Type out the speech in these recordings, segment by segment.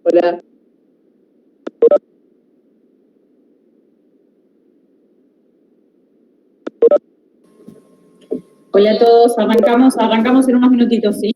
Hola. Hola a todos, arrancamos en unos minutitos, ¿sí?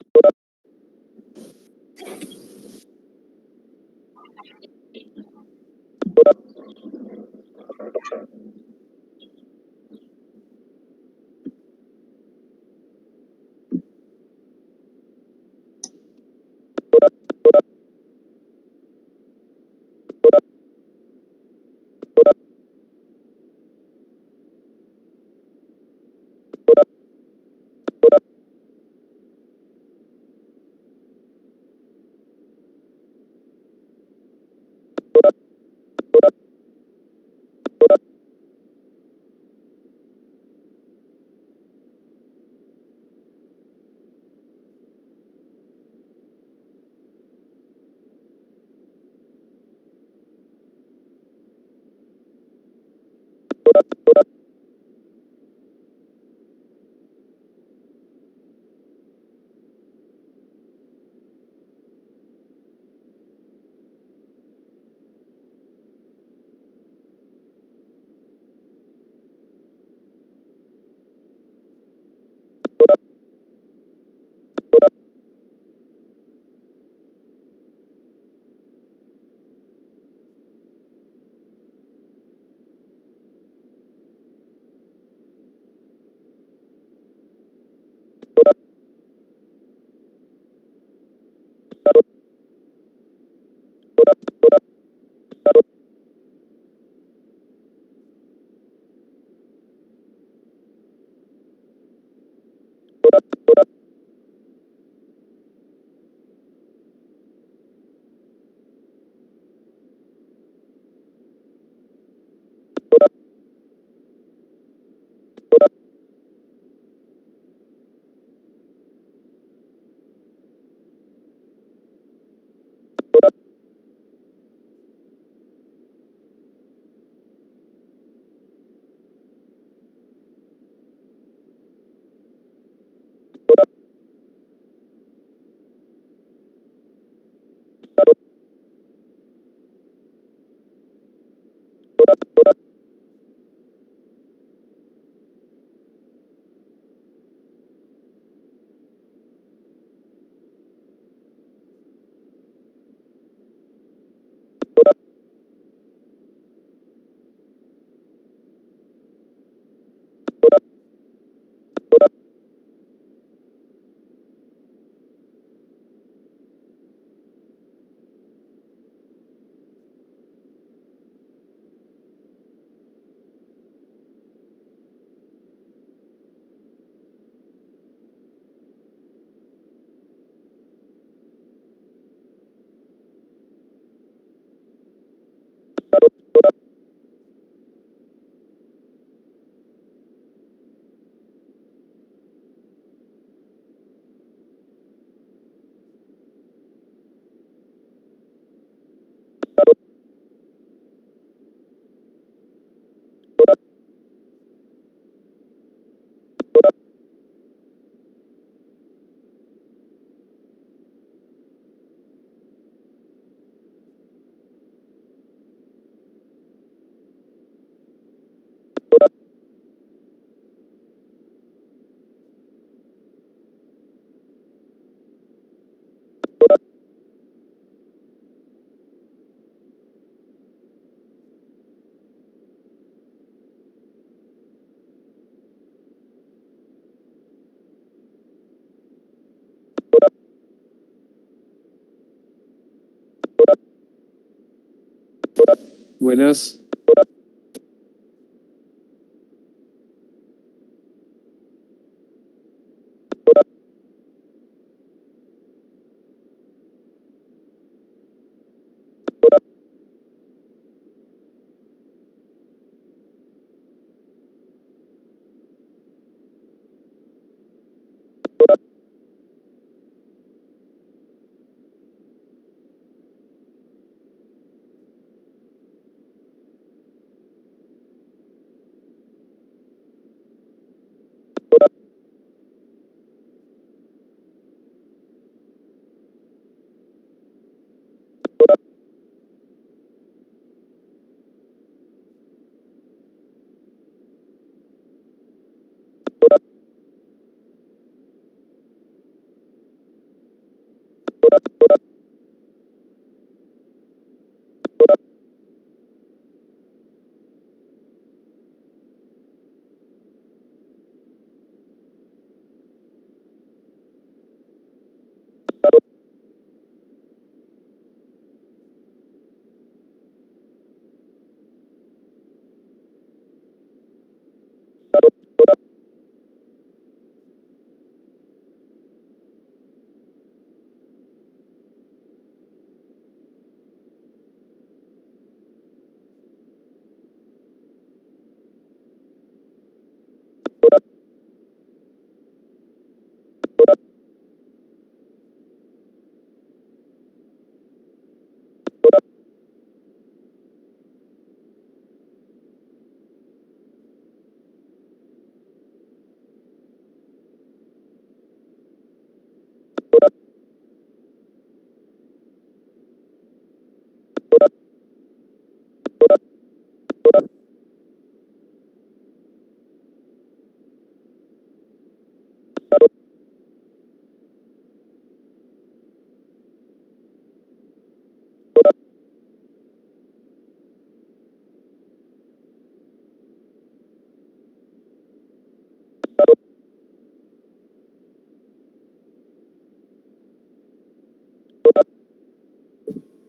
Buenas.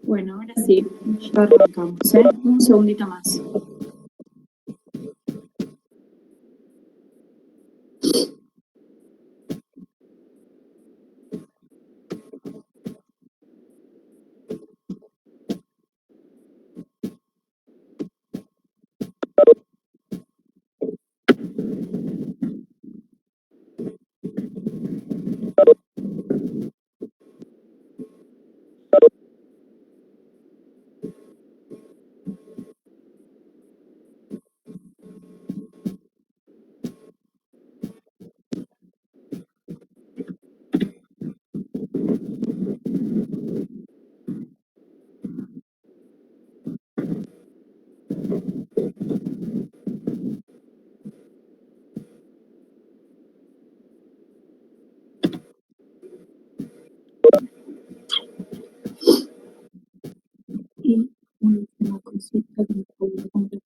Bueno, ahora sí, ya arrancamos, ¿eh? Un segundito más. Y una última cosita que me puedo contar.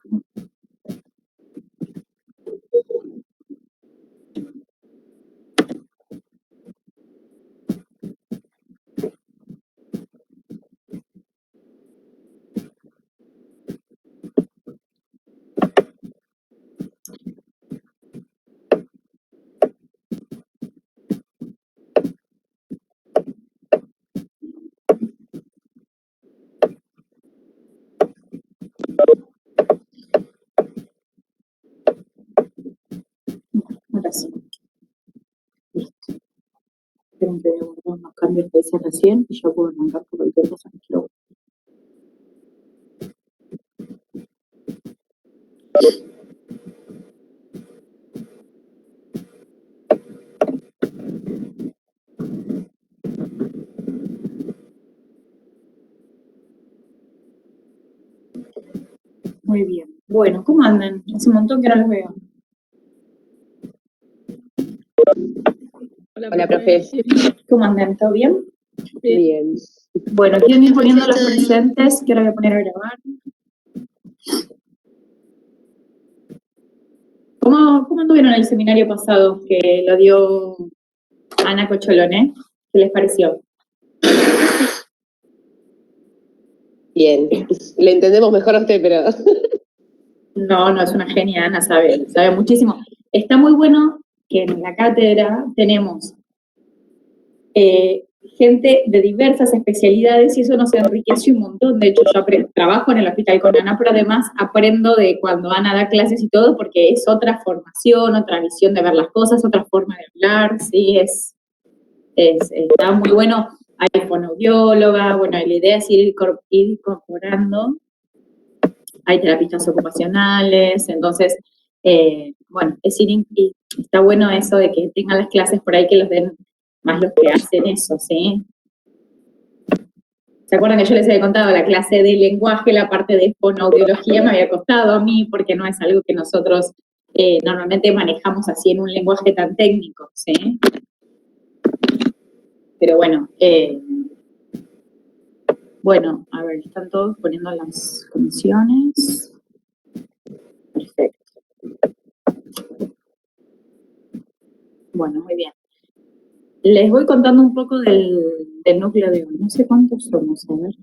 Ahora sí, listo. Tengo que guardar unos cambios que hice recién y ya puedo arrancar por cualquier cosa que quiero. Muy bien. Bueno, ¿cómo andan? Hace un montón que no los veo. Hola, profe. ¿Cómo andan? ¿Todo bien? Bien. Bueno, quieren ir poniendo los presentes, que ahora voy a poner a grabar. ¿Cómo anduvieron el seminario pasado que lo dio Ana Cocholone? ¿Qué les pareció? Bien. Le entendemos mejor a usted, pero... No, es una genia, Ana sabe muchísimo. Está muy bueno que en la cátedra tenemos gente de diversas especialidades y eso nos enriquece un montón. De hecho, yo trabajo en el hospital con Ana, pero además aprendo de cuando Ana da clases y todo, porque es otra formación, otra visión de ver las cosas, otra forma de hablar, sí, está muy bueno. Hay fonoaudióloga, bueno, la idea es ir incorporando. Hay terapistas ocupacionales, entonces, bueno, está bueno eso de que tengan las clases por ahí que los den más los que hacen eso, ¿sí? ¿Se acuerdan que yo les había contado la clase de lenguaje, la parte de fonoaudiología me había costado a mí porque no es algo que nosotros normalmente manejamos así en un lenguaje tan técnico, ¿sí? Pero bueno, Bueno, a ver, están todos poniendo las condiciones. Perfecto. Bueno, muy bien. Les voy contando un poco del núcleo de hoy. No sé cuántos somos, a ver.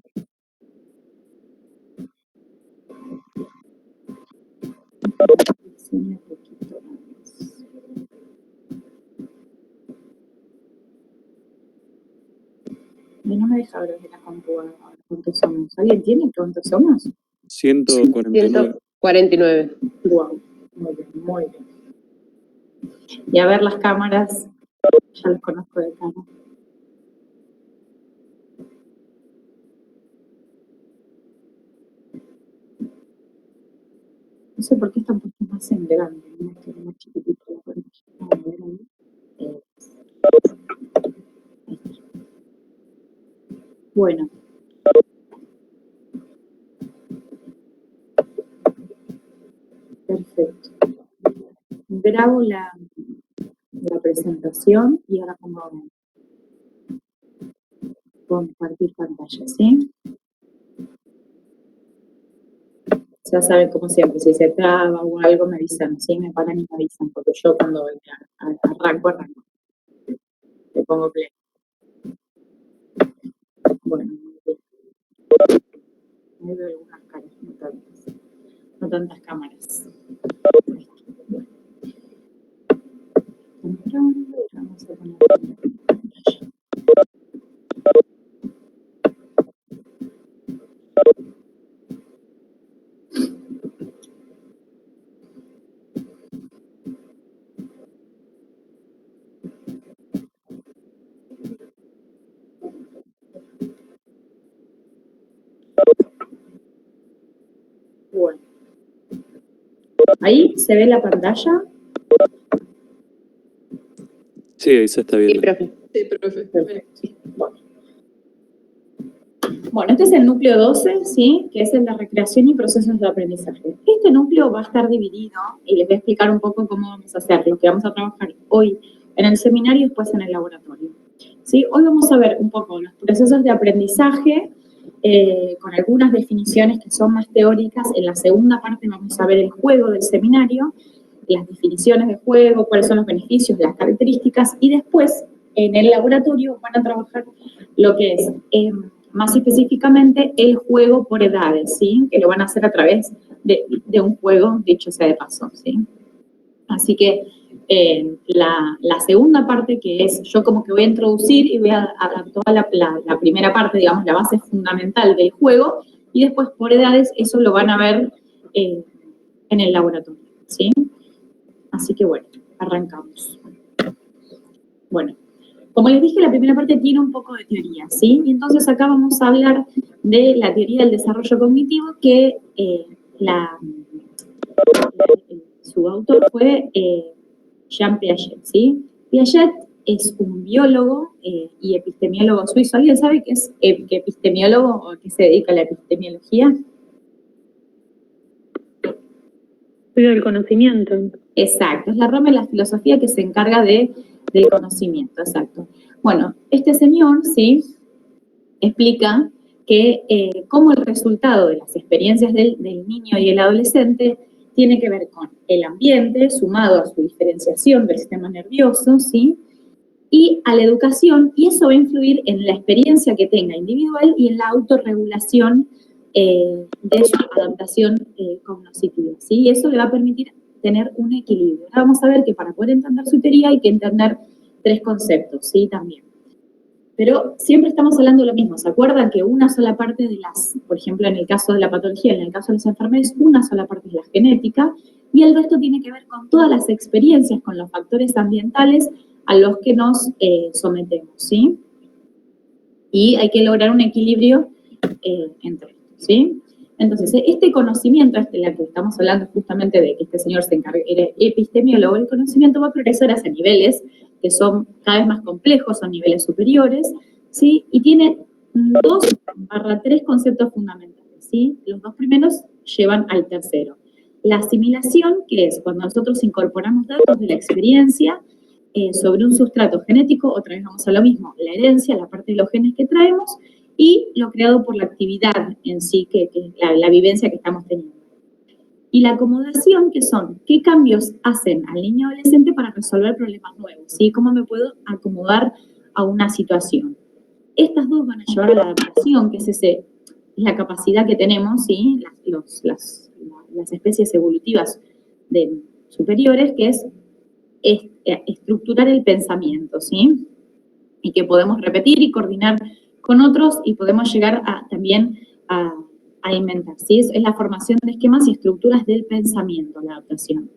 Un poquito más. No me deja ver de la compu cuántos somos. ¿Alguien tiene cuántos somos? 149. 149. Wow, muy bien, muy bien. Y a ver las cámaras, ya las conozco de cara. No sé por qué están puestos más en grande, ¿no? Esto es más chiquitito la pantalla. A ver ahí. Ahí está. Bueno. Perfecto. Grabo la presentación y ahora pongo a compartir pantalla, ¿sí? Ya saben, como siempre, si se traba o algo me avisan, ¿sí? Me paran y me avisan, porque yo cuando arranco. Le pongo play. Bueno, muy bien. Ahí veo algunas caras, no tantas cámaras. Bueno. Entrando y vamos a poner pantalla. Bueno. Ahí se ve la pantalla. Sí, ahí se está viendo. Sí, profe. Sí, profe. Perfecto. Bueno, este es el núcleo 12, ¿sí? Que es el de recreación y procesos de aprendizaje. Este núcleo va a estar dividido, y les voy a explicar un poco cómo vamos a hacer, lo que vamos a trabajar hoy en el seminario y después en el laboratorio. ¿Sí? Hoy vamos a ver un poco los procesos de aprendizaje, con algunas definiciones que son más teóricas. En la segunda parte vamos a ver el juego del seminario, las definiciones de juego, cuáles son los beneficios, las características, y después en el laboratorio van a trabajar lo que es, más específicamente, el juego por edades, ¿sí? Que lo van a hacer a través de un juego, dicho sea de paso, ¿sí? Así que la segunda parte, que es yo como que voy a introducir y voy a dar toda la primera parte, digamos, la base fundamental del juego, y después por edades eso lo van a ver en el laboratorio, ¿sí? Así que bueno, arrancamos. Bueno, como les dije, la primera parte tiene un poco de teoría, ¿sí? Y entonces acá vamos a hablar de la teoría del desarrollo cognitivo, que su autor fue Jean Piaget, ¿sí? Piaget es un biólogo y epistemiólogo suizo. ¿Alguien sabe qué es epistemiólogo o a qué se dedica la epistemología? Estudio del conocimiento. Exacto, es la rama de la filosofía que se encarga del conocimiento, exacto. Bueno, este señor, ¿sí? Explica que cómo el resultado de las experiencias del niño y el adolescente tiene que ver con el ambiente, sumado a su diferenciación del sistema nervioso, ¿sí? Y a la educación, y eso va a influir en la experiencia que tenga individual y en la autorregulación de su adaptación cognitiva, ¿sí? Y eso le va a permitir tener un equilibrio. Ahora vamos a ver que para poder entender su teoría hay que entender tres conceptos, ¿sí? También. Pero siempre estamos hablando de lo mismo. ¿Se acuerdan que una sola parte de las, por ejemplo, en el caso de la patología, en el caso de las enfermedades, una sola parte es la genética y el resto tiene que ver con todas las experiencias, con los factores ambientales a los que nos sometemos, ¿sí? Y hay que lograr un equilibrio entre estos, ¿sí? Entonces, este conocimiento, la que estamos hablando justamente de que este señor era epistemiólogo, el conocimiento va a progresar hacia niveles que son cada vez más complejos, son niveles superiores, ¿sí? Y tiene 2/3 conceptos fundamentales, ¿sí? Los dos primeros llevan al tercero. La asimilación, que es cuando nosotros incorporamos datos de la experiencia sobre un sustrato genético, otra vez vamos a lo mismo, la herencia, la parte de los genes que traemos, y lo creado por la actividad en sí, que la vivencia que estamos teniendo. Y la acomodación, que son qué cambios hacen al niño adolescente para resolver problemas nuevos, ¿sí? ¿Cómo me puedo acomodar a una situación? Estas dos van a llevar a la adaptación, que es la capacidad que tenemos, ¿sí? Las especies evolutivas superiores, que es estructurar el pensamiento, ¿sí? Y que podemos repetir y coordinar con otros y podemos llegar también a inventar, ¿sí? Es la formación de esquemas y estructuras del pensamiento, la adaptación.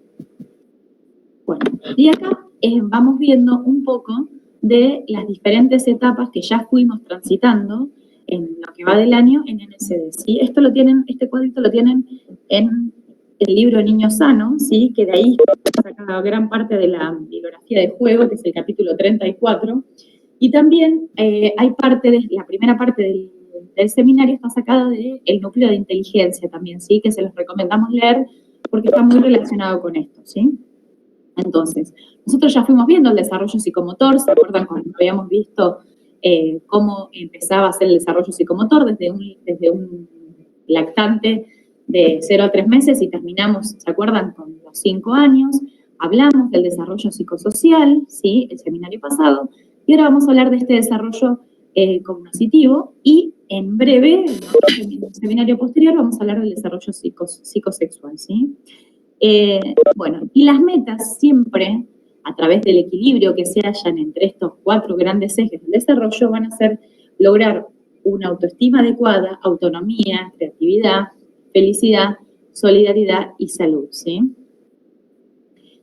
Bueno, y acá vamos viendo un poco de las diferentes etapas que ya fuimos transitando en lo que va del año en NCD, ¿sí? Este cuadrito lo tienen en el libro Niño Sano, ¿sí? Que de ahí saca gran parte de la bibliografía de juego, que es el capítulo 34, y también hay la primera parte del seminario está sacada del núcleo de inteligencia también, ¿sí? Que se los recomendamos leer porque está muy relacionado con esto, ¿sí? Entonces, nosotros ya fuimos viendo el desarrollo psicomotor, ¿se acuerdan cuando habíamos visto cómo empezaba a ser el desarrollo psicomotor desde un lactante de 0 a 3 meses y terminamos, ¿se acuerdan? Con los 5 años, hablamos del desarrollo psicosocial, ¿sí? El seminario pasado, y ahora vamos a hablar de este desarrollo cognoscitivo y en breve, en el seminario posterior, vamos a hablar del desarrollo psicosexual, ¿sí? Bueno, y las metas siempre, a través del equilibrio que se hallan entre estos 4 grandes ejes del desarrollo, van a ser lograr una autoestima adecuada, autonomía, creatividad, felicidad, solidaridad y salud, ¿sí?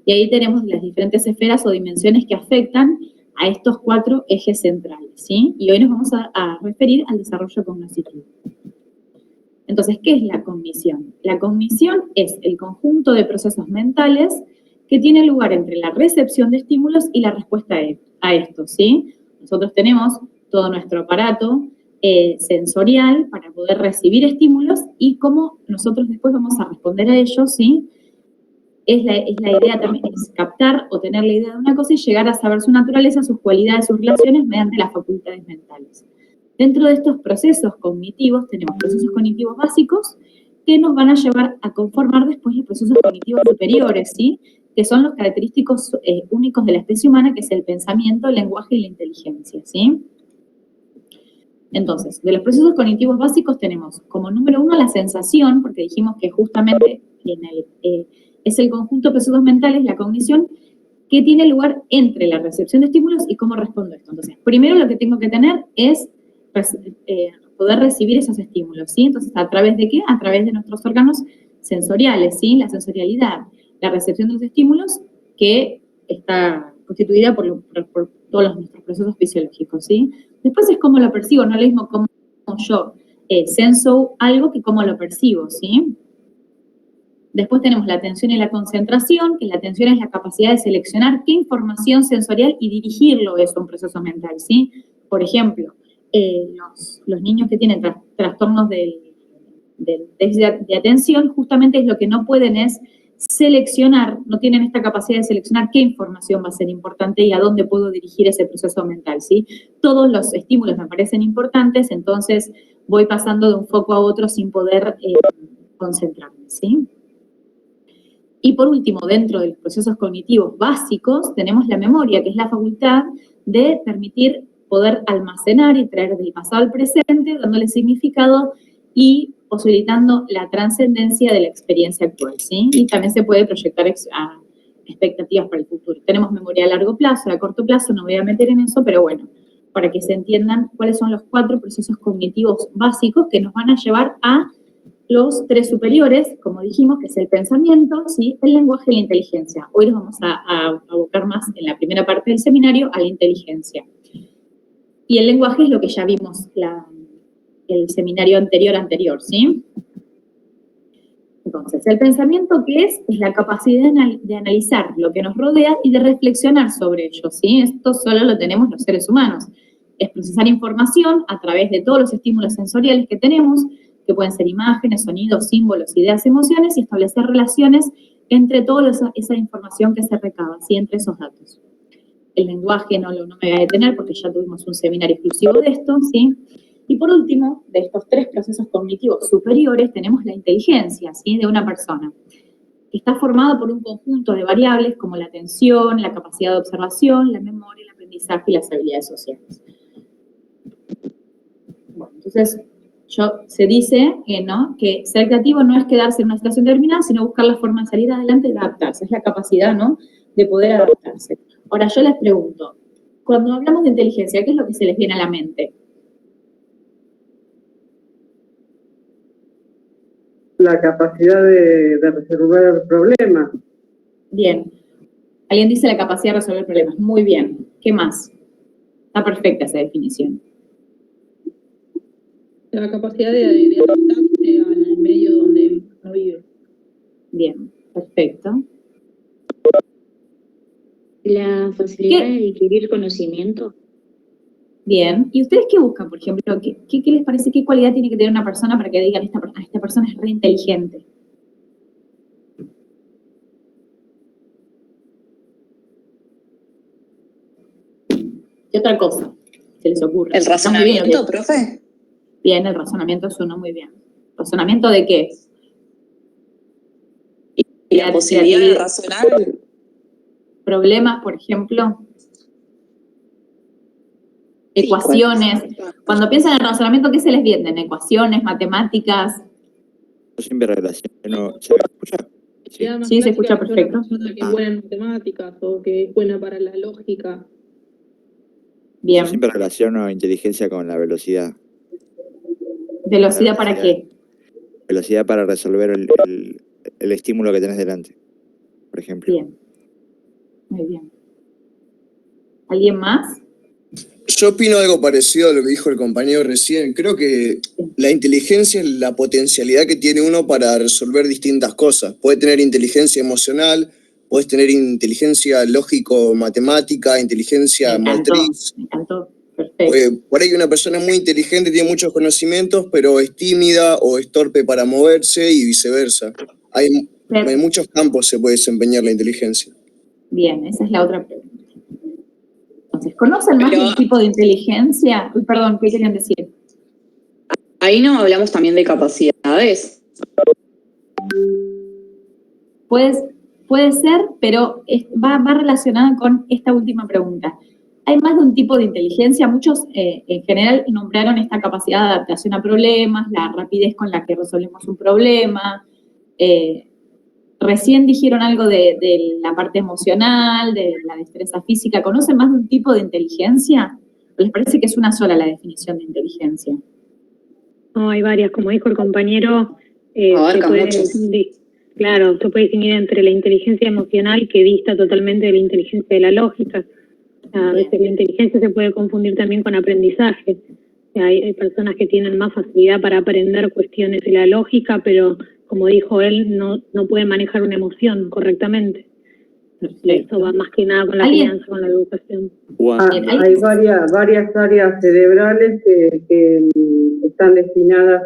Y ahí tenemos las diferentes esferas o dimensiones que afectan a estos 4 ejes centrales, ¿sí? Y hoy nos vamos a referir al desarrollo cognitivo. Entonces, ¿qué es la cognición? La cognición es el conjunto de procesos mentales que tiene lugar entre la recepción de estímulos y la respuesta a estos, ¿sí? Nosotros tenemos todo nuestro aparato sensorial para poder recibir estímulos y cómo nosotros después vamos a responder a ellos, ¿sí? Es la idea también, es captar o tener la idea de una cosa y llegar a saber su naturaleza, sus cualidades, sus relaciones mediante las facultades mentales. Dentro de estos procesos cognitivos tenemos procesos cognitivos básicos que nos van a llevar a conformar después los procesos cognitivos superiores, ¿sí? Que son los característicos únicos de la especie humana, que es el pensamiento, el lenguaje y la inteligencia, ¿sí? Entonces, de los procesos cognitivos básicos tenemos como número 1 la sensación, porque dijimos que justamente es el conjunto de procesos mentales, la cognición, que tiene lugar entre la recepción de estímulos y cómo respondo a esto. Entonces, primero lo que tengo que tener es poder recibir esos estímulos, ¿sí? Entonces, ¿a través de qué? A través de nuestros órganos sensoriales, ¿sí? La sensorialidad, la recepción de los estímulos, que está constituida por todos nuestros procesos fisiológicos, ¿sí? Después es cómo lo percibo, no es lo mismo cómo yo senso algo que cómo lo percibo, ¿sí? Después tenemos la atención y la concentración, que la atención es la capacidad de seleccionar qué información sensorial y dirigirlo eso a un proceso mental, ¿sí? Por ejemplo, los niños que tienen trastornos del déficit de atención, justamente es lo que no pueden es seleccionar, no tienen esta capacidad de seleccionar qué información va a ser importante y a dónde puedo dirigir ese proceso mental, ¿sí? Todos los estímulos me parecen importantes, entonces voy pasando de un foco a otro sin poder concentrarme, ¿sí? Y por último, dentro de los procesos cognitivos básicos, tenemos la memoria, que es la facultad de permitir poder almacenar y traer del pasado al presente, dándole significado y posibilitando la trascendencia de la experiencia actual, ¿sí? Y también se puede proyectar a expectativas para el futuro. Tenemos memoria a largo plazo, a corto plazo, no me voy a meter en eso, pero bueno, para que se entiendan cuáles son los 4 procesos cognitivos básicos que nos van a llevar a los 3 superiores, como dijimos, que es el pensamiento, ¿sí? El lenguaje y la inteligencia. Hoy nos vamos a abocar más en la primera parte del seminario a la inteligencia. Y el lenguaje es lo que ya vimos el seminario anterior, ¿sí? Entonces, el pensamiento, ¿qué es? Es la capacidad de analizar lo que nos rodea y de reflexionar sobre ello, ¿sí? Esto solo lo tenemos los seres humanos. Es procesar información a través de todos los estímulos sensoriales que tenemos, que pueden ser imágenes, sonidos, símbolos, ideas, emociones, y establecer relaciones entre toda esa información que se recaba, ¿sí? Entre esos datos. El lenguaje no me voy a detener porque ya tuvimos un seminario exclusivo de esto, ¿sí? Y por último, de estos 3 procesos cognitivos superiores, tenemos la inteligencia, ¿sí?, de una persona, que está formado por un conjunto de variables como la atención, la capacidad de observación, la memoria, el aprendizaje y las habilidades sociales. Bueno, entonces, se dice ¿no?, que ser creativo no es quedarse en una situación determinada, sino buscar la forma de salir adelante y de adaptarse. Es la capacidad, ¿no?, de poder adaptarse. Ahora, yo les pregunto, cuando hablamos de inteligencia, ¿qué es lo que se les viene a la mente? La capacidad de resolver problemas. Bien. Alguien dice la capacidad de resolver problemas. Muy bien. ¿Qué más? Está perfecta esa definición. La capacidad de adaptarse al medio donde uno vive. Bien, perfecto. La facilidad ¿Qué? de adquirir conocimiento. Bien. ¿Y ustedes qué buscan, por ejemplo? ¿Qué les parece? ¿Qué cualidad tiene que tener una persona para que digan esta persona es re inteligente? ¿Qué otra cosa se les ocurre? ¿El razonamiento, profe? Bien, el razonamiento suena muy bien. ¿Razonamiento de qué? Y la posibilidad de razonar. Problemas, por ejemplo. Ecuaciones. Cuando piensan en el razonamiento, ¿qué se les vienen? ¿Ecuaciones, matemáticas? Yo siempre relaciono... ¿Se me escucha? Sí, se escucha perfecto. Una persona que es buena en matemáticas o que es buena para la lógica. Bien. Yo siempre relaciono inteligencia con la velocidad. ¿Velocidad para qué? Velocidad para resolver el estímulo que tenés delante, por ejemplo. Bien. Muy bien. ¿Alguien más? Yo opino algo parecido a lo que dijo el compañero recién. Creo que la inteligencia es la potencialidad que tiene uno para resolver distintas cosas. Puede tener inteligencia emocional, puedes tener inteligencia lógico-matemática, inteligencia motriz. Me encantó. Perfecto. Por ahí una persona muy inteligente tiene muchos conocimientos, pero es tímida o es torpe para moverse y viceversa. En muchos campos se puede desempeñar la inteligencia. Bien, esa es la otra pregunta. Entonces, ¿conocen más del tipo de inteligencia? Uy, perdón, ¿qué querían decir? Ahí no hablamos también de capacidades. Puede ser, pero va relacionada con esta última pregunta. Hay más de un tipo de inteligencia. Muchos, en general, nombraron esta capacidad de adaptación a problemas, la rapidez con la que resolvemos un problema. Recién dijeron algo de la parte emocional, de la destreza física. ¿Conocen más de un tipo de inteligencia? ¿O les parece que es una sola la definición de inteligencia? No, hay varias. Como dijo el compañero, claro, se puede distinguir entre la inteligencia emocional, que dista totalmente de la inteligencia de la lógica. A veces la inteligencia se puede confundir también con aprendizaje. Hay personas que tienen más facilidad para aprender cuestiones de la lógica, pero como dijo él, no pueden manejar una emoción correctamente. Eso va más que nada con la crianza, con la educación. Hay varias áreas cerebrales que están destinadas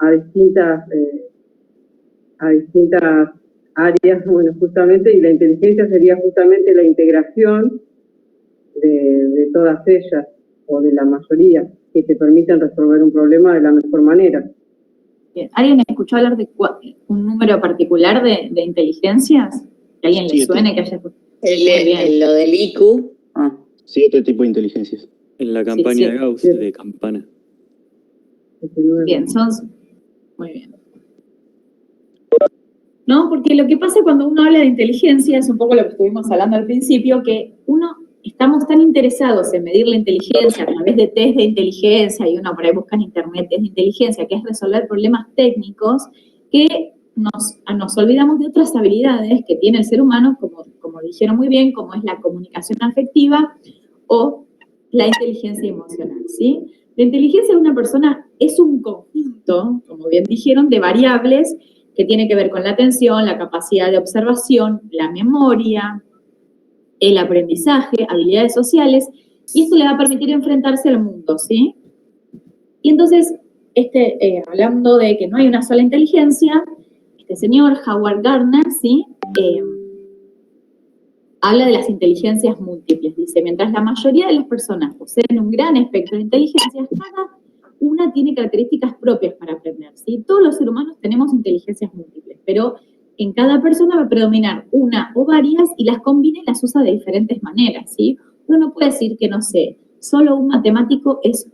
a distintas áreas, bueno, justamente, y la inteligencia sería justamente la integración de todas ellas, o de la mayoría, que te permiten resolver un problema de la mejor manera. Bien. ¿Alguien escuchó hablar de un número particular de inteligencias? ¿Que a alguien le suene que haya Lo del IQ. 7 tipos de inteligencias. En la campaña de Gauss, de Campana. Bien, muy bien. No, porque lo que pasa cuando uno habla de inteligencia es un poco lo que estuvimos hablando al principio, que estamos tan interesados en medir la inteligencia a través de test de inteligencia, y uno por ahí busca en internet test de inteligencia, que es resolver problemas técnicos, que nos olvidamos de otras habilidades que tiene el ser humano, como dijeron muy bien, como es la comunicación afectiva o la inteligencia emocional, ¿sí? La inteligencia de una persona es un conjunto, como bien dijeron, de variables que tiene que ver con la atención, la capacidad de observación, la memoria, el aprendizaje, habilidades sociales, y esto le va a permitir enfrentarse al mundo, ¿sí? Y entonces, hablando de que no hay una sola inteligencia, este señor, Howard Gardner, ¿sí? Habla de las inteligencias múltiples. Dice, mientras la mayoría de las personas poseen un gran espectro de inteligencias, cada tiene características propias para aprender, ¿sí? Todos los seres humanos tenemos inteligencias múltiples, pero en cada persona va a predominar una o varias y las combina y las usa de diferentes maneras, ¿sí? Uno no puede decir que, no sé, solo un matemático es,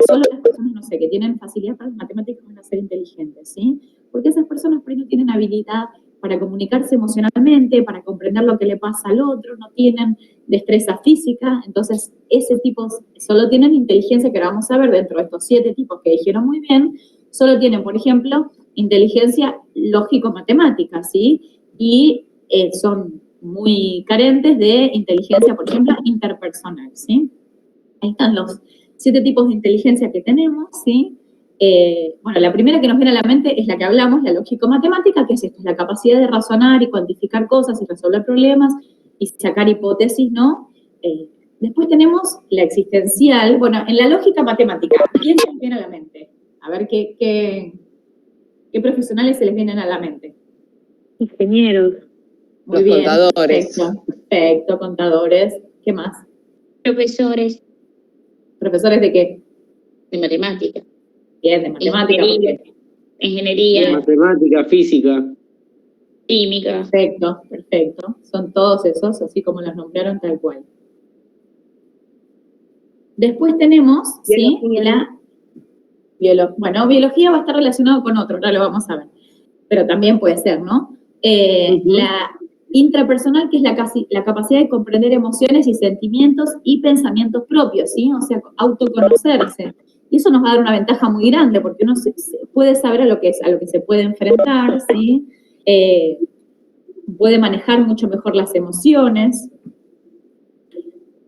solo las personas, no sé, que tienen facilidad para las matemáticas van a ser inteligentes, ¿sí? Porque esas personas por ahí no tienen habilidad para comunicarse emocionalmente, para comprender lo que le pasa al otro, no tienen destreza física, entonces ese tipo solo tienen inteligencia, que ahora vamos a ver dentro de estos 7 tipos que dijeron muy bien, solo tienen, por ejemplo, inteligencia lógico-matemática, ¿sí? Y son muy carentes de inteligencia, por ejemplo, interpersonal, ¿sí? Ahí están los 7 tipos de inteligencia que tenemos, ¿sí? Bueno, la primera que nos viene a la mente es la que hablamos, la lógico-matemática, que es esto, es la capacidad de razonar y cuantificar cosas y resolver problemas y sacar hipótesis, ¿no? Después tenemos la existencial. Bueno, en la lógica matemática, ¿quién se les viene a la mente? A ver qué profesionales se les vienen a la mente. Ingenieros. Muy Los bien, contadores. perfecto, contadores. ¿Qué más? Profesores ¿Profesores de qué? de matemática, Bien, de matemática. ingeniería, Matemática, física. química. Perfecto, perfecto. Son todos esos, así como los nombraron tal cual. Después tenemos, ¿sí? Bueno, biología va a estar relacionado con otro, ahora lo vamos a ver. Pero también puede ser, ¿no? La intrapersonal, que es la capacidad de comprender emociones y sentimientos y pensamientos propios, ¿sí? O sea, autoconocerse. Y eso nos va a dar una ventaja muy grande, porque uno se puede saber a lo que se puede enfrentar, ¿sí? Puede manejar mucho mejor las emociones.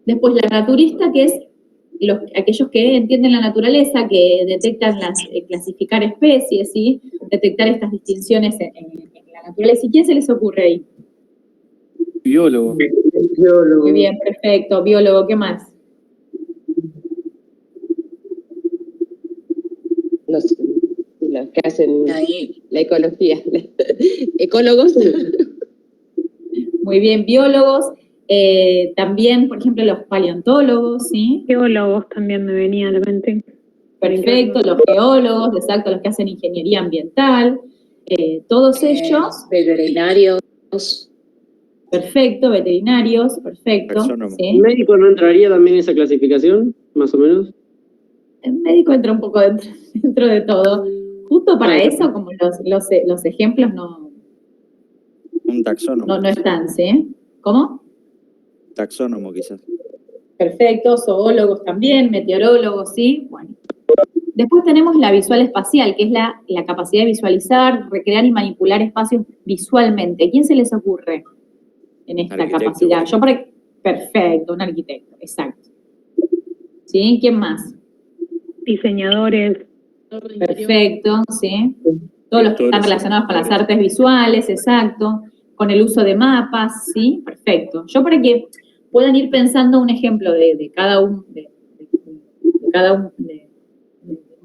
Después la naturista, que es aquellos que entienden la naturaleza, que detectan clasificar especies, ¿sí? Detectar estas distinciones en la naturaleza. ¿Y quién se les ocurre ahí? Biólogo. Muy bien, perfecto. Biólogo, ¿qué más? Los que hacen la ecología. Ecólogos. Muy bien, biólogos. También, por ejemplo, los paleontólogos, ¿sí? Geólogos también me venía a la mente. Perfecto, los geólogos, exacto, los que hacen ingeniería ambiental, todos ellos. Veterinarios. Perfecto, veterinarios, perfecto. ¿Sí? ¿El médico no entraría también en esa clasificación, más o menos? El médico entra un poco dentro de todo. Justo para eso, como los ejemplos no... Un taxónomo. No están, ¿sí? ¿Cómo? Taxónomo, quizás. Perfecto, zoólogos también, meteorólogos, ¿sí? Bueno. Después tenemos la visual espacial, que es la capacidad de visualizar, recrear y manipular espacios visualmente. ¿Quién se les ocurre en esta capacidad? Perfecto, un arquitecto, exacto. ¿Sí? ¿Quién más? Diseñadores. Perfecto, ¿sí? Todos los que están relacionados con las artes visuales, exacto. Con el uso de mapas, ¿sí? Perfecto. Yo para que puedan ir pensando un ejemplo de cada un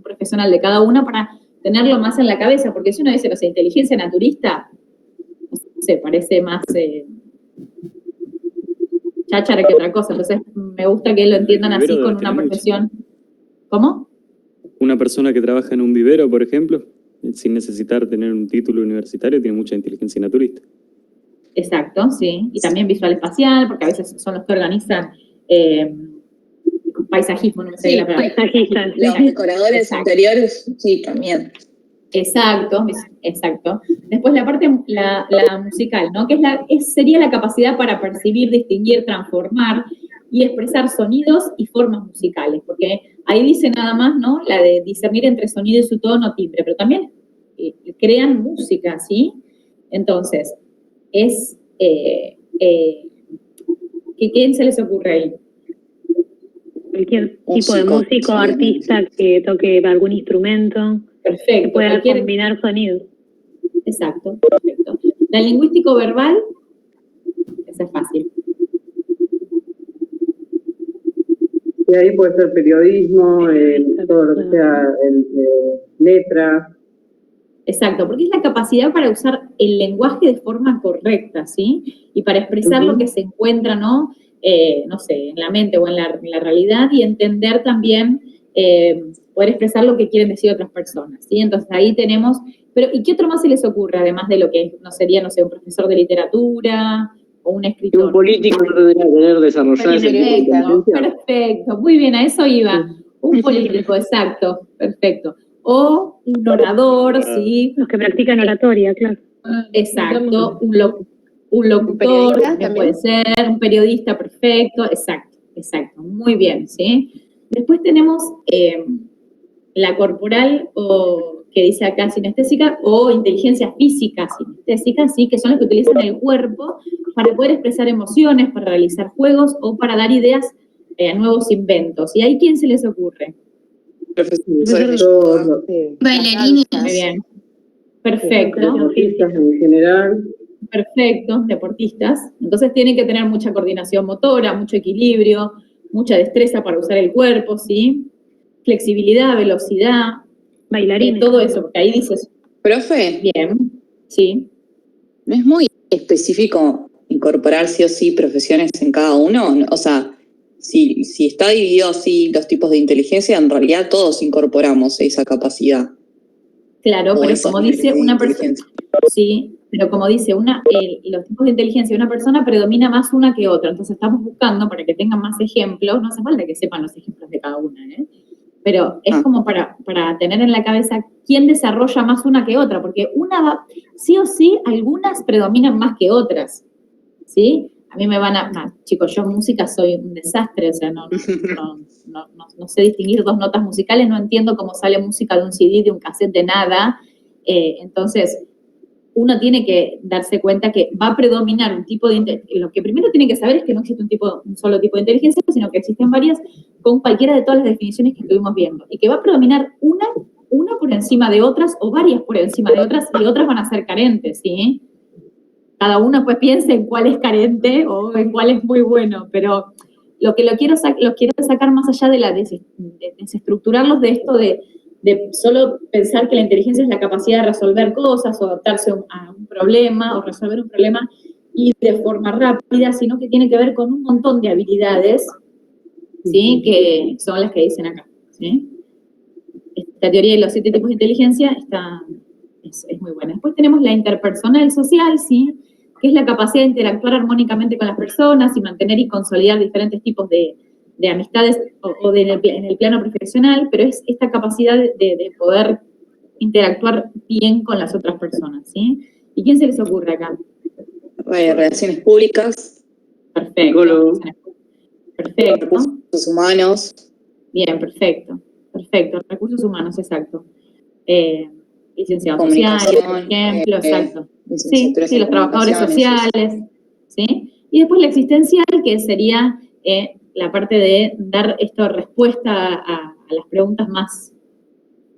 profesional de cada una para tenerlo más en la cabeza, porque si uno dice, no sé, inteligencia naturista, no sé, parece más cháchara que otra cosa, entonces me gusta que lo entiendan así con una profesión. ¿Cómo? Una persona que trabaja en un vivero, por ejemplo, sin necesitar tener un título universitario, tiene mucha inteligencia naturista. Exacto, sí, y también visual espacial, porque a veces son los que organizan paisajismo, no me sé la palabra. Paisajistas. Los decoradores interiores, sí, también. Exacto, exacto. Después la parte, la musical, ¿no? Que sería la capacidad para percibir, distinguir, transformar y expresar sonidos y formas musicales, porque ahí dice nada más, ¿no? La de discernir entre sonido y su tono, timbre, pero también crean música, ¿sí? Entonces, ¿quién se les ocurre ahí? Cualquier tipo de músico, artista que toque algún instrumento. Perfecto. Que pueda combinar sonidos. Exacto, perfecto. La lingüístico verbal, esa es fácil. Y ahí puede ser periodismo, todo lo que sea letra. Exacto, porque es la capacidad para usar el lenguaje de forma correcta, ¿sí? Y para expresar lo que se encuentra, ¿no? No sé, en la mente o en la realidad y entender también poder expresar lo que quieren decir otras personas, ¿sí? Entonces ahí tenemos, pero ¿y qué otro más se les ocurre, además de lo que no sería, no sé, un profesor de literatura o un escritor? Un político no tendría que tener desarrollada esa inteligencia. Perfecto, muy bien, a eso iba. Un político, exacto, perfecto. O un orador, ¿sí? Los que practican oratoria, claro. Exacto, un locutor, también puede ser, un periodista, perfecto, exacto, muy bien, ¿sí? Después tenemos la corporal, o que dice acá sinestésica, o inteligencia física sinestésica, ¿sí? Que son las que utilizan el cuerpo para poder expresar emociones, para realizar juegos o para dar ideas a nuevos inventos. ¿Y ahí quién se les ocurre? Bailarines. Muy bien. Perfecto. Deportistas en general. Perfecto, deportistas. Entonces tienen que tener mucha coordinación motora, mucho equilibrio, mucha destreza para usar el cuerpo, ¿sí? Flexibilidad, velocidad. Bailarines. Todo eso, porque ahí dices... Profe. Bien, sí. ¿No es muy específico incorporar sí o sí profesiones en cada uno? O sea, si está dividido así los tipos de inteligencia, en realidad todos incorporamos esa capacidad. Claro, pero como dice una persona... Sí, pero como dice los tipos de inteligencia de una persona predomina más una que otra. Entonces estamos buscando, para que tengan más ejemplos, no hace falta que sepan los ejemplos de cada una, ¿eh? Pero es como para tener en la cabeza quién desarrolla más una que otra, porque sí o sí, algunas predominan más que otras, ¿sí? A mí me van chicos, yo en música soy un desastre, o sea, no sé distinguir dos notas musicales, no entiendo cómo sale música de un CD, de un cassette, de nada, entonces uno tiene que darse cuenta que va a predominar un tipo de inteligencia. Lo que primero tiene que saber es que no existe un solo tipo de inteligencia, sino que existen varias con cualquiera de todas las definiciones que estuvimos viendo. Y que va a predominar una por encima de otras o varias por encima de otras y otras van a ser carentes, ¿sí? Cada uno pues piensa en cuál es carente o en cuál es muy bueno, pero lo que los quiero sacar más allá de desestructurarlos de esto de solo pensar que la inteligencia es la capacidad de resolver cosas o adaptarse a un problema o resolver un problema y de forma rápida, sino que tiene que ver con un montón de habilidades, ¿sí? Que son las que dicen acá, ¿sí? Esta teoría de los 7 tipos de inteligencia es muy buena. Después tenemos la interpersonal social, ¿sí? Que es la capacidad de interactuar armónicamente con las personas y mantener y consolidar diferentes tipos de amistades o en el plano profesional, pero es esta capacidad de poder interactuar bien con las otras personas, ¿sí? ¿Y quién se les ocurre acá? Relaciones públicas. Perfecto. Perfecto. Recursos humanos. Bien, perfecto. Recursos humanos, exacto. Licenciados sociales, por ejemplo, exacto. Sí, los trabajadores sociales, ¿sí? Y después la existencial, que sería la parte de dar respuesta a las preguntas más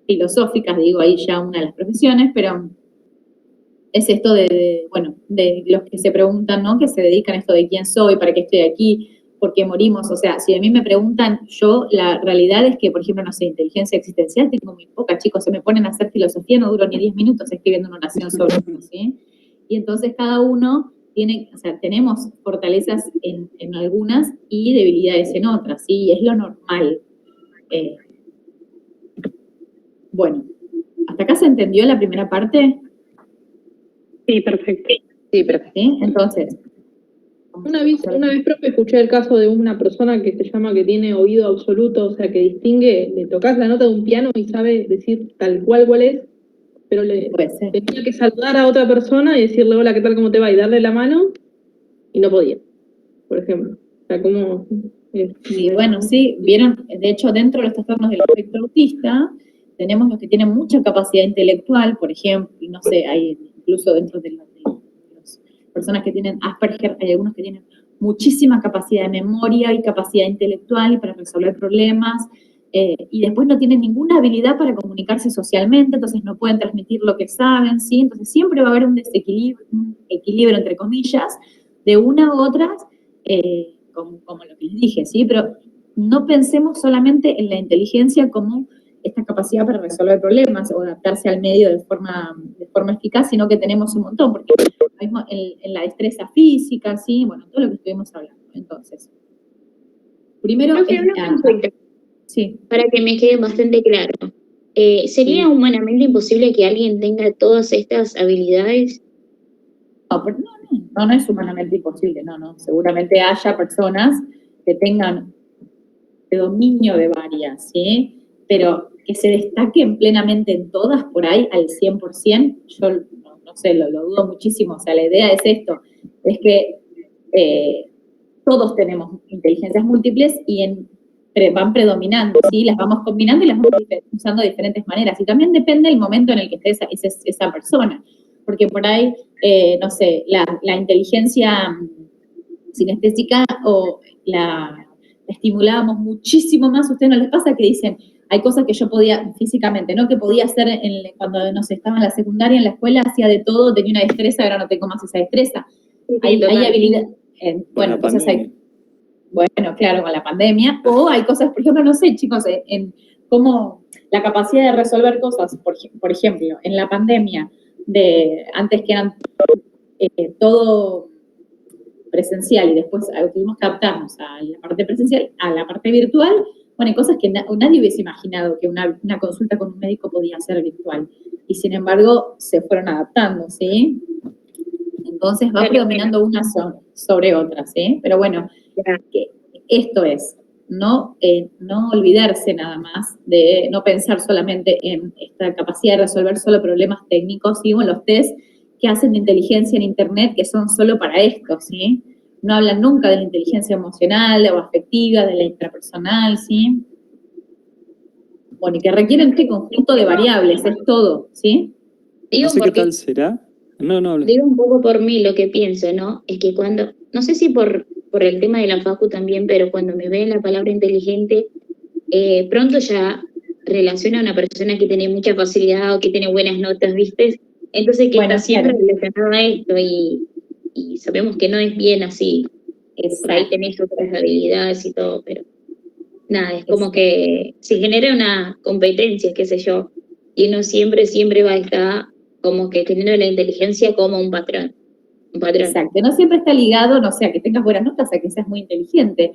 filosóficas, digo, ahí ya una de las profesiones, pero es esto de los que se preguntan, ¿no? Que se dedican a esto de quién soy, para qué estoy aquí, por qué morimos. O sea, si a mí me preguntan, la realidad es que, por ejemplo, no sé, inteligencia existencial, tengo muy poca, chicos, se me ponen a hacer filosofía, no duro ni 10 minutos escribiendo una oración sobre eso, ¿sí? Y entonces cada uno tenemos fortalezas en algunas y debilidades en otras, ¿sí? Y es lo normal. Bueno, ¿hasta acá se entendió la primera parte? Sí, perfecto. ¿Sí? Entonces. Una vez, profe, escuché el caso de una persona que se llama que tiene oído absoluto, o sea, que distingue, le tocas la nota de un piano y sabe decir tal cual es, pero tenía que saludar a otra persona y decirle, hola, ¿qué tal, cómo te va? Y darle la mano, y no podía, por ejemplo. O sea, ¿cómo? Sí, bueno, sí, vieron, de hecho, dentro de los trastornos del espectro autista, tenemos los que tienen mucha capacidad intelectual, por ejemplo, y no sé, hay incluso dentro de las personas que tienen Asperger, hay algunos que tienen muchísima capacidad de memoria y capacidad intelectual para resolver problemas, y después no tienen ninguna habilidad para comunicarse socialmente, entonces no pueden transmitir lo que saben, ¿sí? Entonces siempre va a haber un equilibrio, entre comillas, de una u otras, como lo que les dije, ¿sí? Pero no pensemos solamente en la inteligencia como esta capacidad para resolver problemas o adaptarse al medio de forma eficaz, sino que tenemos un montón, porque mismo en la destreza física, ¿sí? Bueno, todo lo que estuvimos hablando. Entonces, primero... Sí. Para que me quede bastante claro. ¿Sería humanamente imposible que alguien tenga todas estas habilidades? No, pero no es humanamente imposible, no. Seguramente haya personas que tengan predominio de varias, ¿sí? Pero que se destaquen plenamente en todas por ahí al 100%, yo no sé, lo dudo muchísimo. O sea, la idea es esto, es que todos tenemos inteligencias múltiples y van predominando, ¿sí? Las vamos combinando y las vamos usando de diferentes maneras. Y también depende del momento en el que esté esa persona. Porque por ahí, no sé, la inteligencia sinestésica o la estimulábamos muchísimo más. ¿A ustedes no les pasa que dicen, hay cosas que yo podía físicamente, ¿no? Que podía hacer cuando, no sé, estaba en la secundaria, en la escuela, hacía de todo, tenía una destreza, ahora no tengo más esa destreza. Hay habilidad. Bueno, entonces hay. Bueno, claro, con la pandemia. O hay cosas, por ejemplo, no sé, chicos, en cómo la capacidad de resolver cosas, por ejemplo, en la pandemia, antes que eran todo presencial y después tuvimos que adaptarnos a la parte presencial, a la parte virtual. Bueno, hay cosas que nadie hubiese imaginado que una consulta con un médico podía ser virtual. Y sin embargo, se fueron adaptando, ¿sí? Entonces va predominando una sobre otra, ¿sí? Pero bueno, que esto es, no olvidarse nada más de no pensar solamente en esta capacidad de resolver solo problemas técnicos, ¿sí? O en los test que hacen de inteligencia en Internet, que son solo para esto, ¿sí? No hablan nunca de la inteligencia emocional o afectiva, de la intrapersonal, ¿sí? Bueno, y que requieren este conjunto de variables, es todo, ¿sí? No sé qué tal será. No hablo. Digo un poco por mí lo que pienso, ¿no? Es que cuando, no sé si por el tema de la facu también, pero cuando me ven la palabra inteligente, pronto ya relaciona a una persona que tiene mucha facilidad o que tiene buenas notas, ¿viste? Entonces que está siempre relacionado a esto y sabemos que no es bien así. Por ahí tenés otras habilidades y todo, pero nada, es como que se genera una competencia, qué sé yo, y uno siempre va a estar como que teniendo la inteligencia como un patrón. Exacto, no siempre está ligado, no sé, a que tengas buenas notas, a que seas muy inteligente.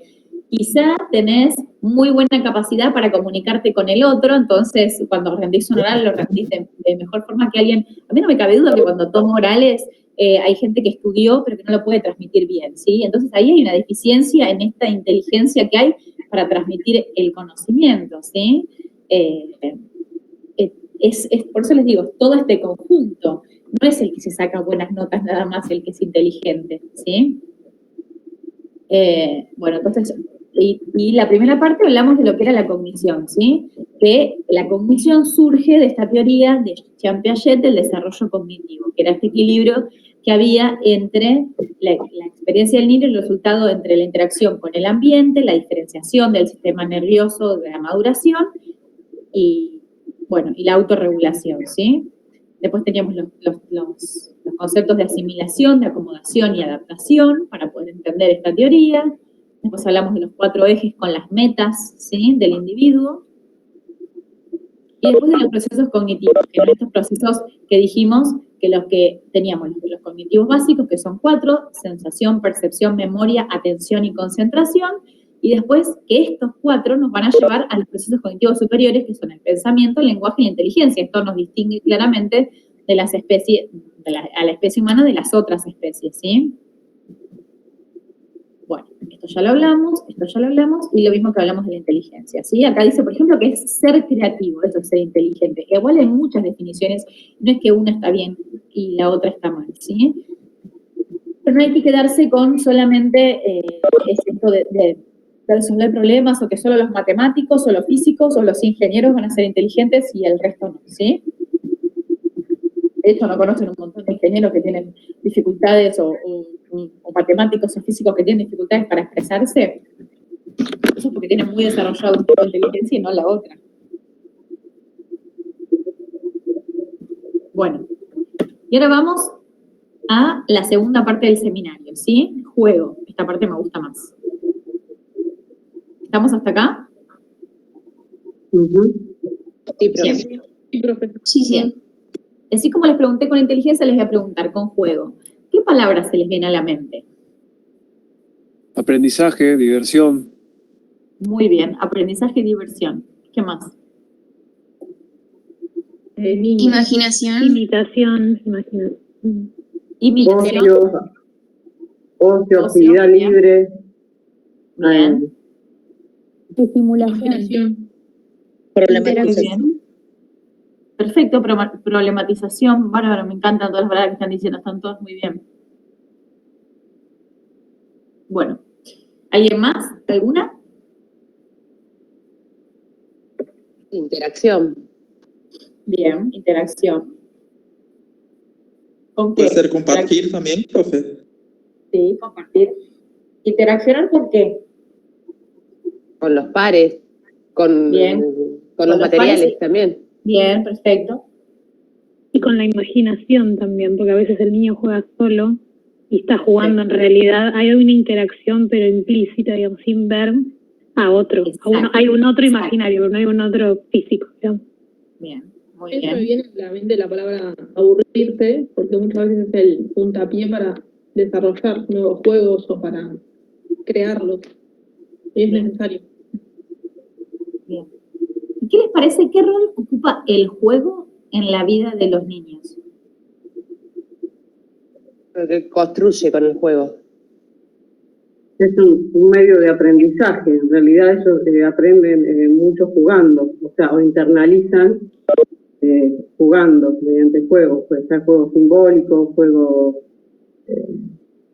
Quizá tenés muy buena capacidad para comunicarte con el otro, entonces cuando rendís un oral lo rendís de mejor forma que alguien. A mí no me cabe duda que cuando tomo orales hay gente que estudió pero que no lo puede transmitir bien, ¿sí? Entonces ahí hay una deficiencia en esta inteligencia que hay para transmitir el conocimiento, ¿sí? Por eso les digo, todo este conjunto. No es el que se saca buenas notas nada más el que es inteligente, ¿sí? Bueno, entonces, y la primera parte hablamos de lo que era la cognición, ¿sí? Que la cognición surge de esta teoría de Jean Piaget del desarrollo cognitivo, que era este equilibrio que había entre la experiencia del niño y el resultado entre la interacción con el ambiente, la diferenciación del sistema nervioso de la maduración y, bueno, y la autorregulación, ¿sí? Después teníamos los conceptos de asimilación, de acomodación y adaptación para poder entender esta teoría. Después hablamos de los 4 ejes con las metas, ¿sí? Del individuo. Y después de los procesos cognitivos, que son estos procesos que dijimos que los que teníamos, los cognitivos básicos, que son 4, sensación, percepción, memoria, atención y concentración. Y después que estos 4 nos van a llevar a los procesos cognitivos superiores, que son el pensamiento, el lenguaje y la inteligencia. Esto nos distingue claramente de las especies, a la especie humana de las otras especies, ¿sí? Bueno, esto ya lo hablamos, y lo mismo que hablamos de la inteligencia, ¿sí? Acá dice, por ejemplo, que es ser creativo, eso es ser inteligente. Igual hay muchas definiciones, no es que una está bien y la otra está mal, ¿sí? Pero no hay que quedarse con solamente esto de resolver problemas, o que solo los matemáticos, o los físicos, o los ingenieros van a ser inteligentes y el resto no, ¿sí? De hecho, no conocen un montón de ingenieros que tienen dificultades, o matemáticos o físicos que tienen dificultades para expresarse. Eso es porque tienen muy desarrollado un tipo de inteligencia y no la otra. Bueno, y ahora vamos a la segunda parte del seminario, ¿sí? Juego. Esta parte me gusta más. ¿Estamos hasta acá? Sí, profe. Sí. Así como les pregunté con inteligencia, les voy a preguntar con juego. ¿Qué palabras se les viene a la mente? Aprendizaje, diversión. Muy bien, aprendizaje y diversión. ¿Qué más? Imaginación. Imitación. Ocio, actividad libre. Bien. Estimulación. Problematización. Perfecto, problematización, bárbaro, me encantan todas las palabras que están diciendo, están todas muy bien. Bueno, ¿alguien más? ¿Alguna? Interacción. Bien, interacción. ¿Con qué? ¿Puede ser compartir también, profe? Sí, compartir. ¿Interaccionar por qué? Con los pares, con los materiales pares, también. Bien, perfecto. Y con la imaginación también, porque a veces el niño juega solo y está jugando en realidad. Hay una interacción, pero implícita, digamos, sin ver a otro. Hay un otro imaginario, pero no hay un otro físico, digamos. Bien, muy Eso bien. me viene a la mente la palabra aburrirse, porque muchas veces es el puntapié para desarrollar nuevos juegos o para crearlos. Y es necesario. Bien. ¿Y qué les parece? ¿Qué rol ocupa el juego en la vida de los niños? Porque construye con el juego. Es un medio de aprendizaje. En realidad ellos aprenden mucho jugando, o sea, o internalizan jugando mediante juegos. Puede ser juegos simbólicos, juegos,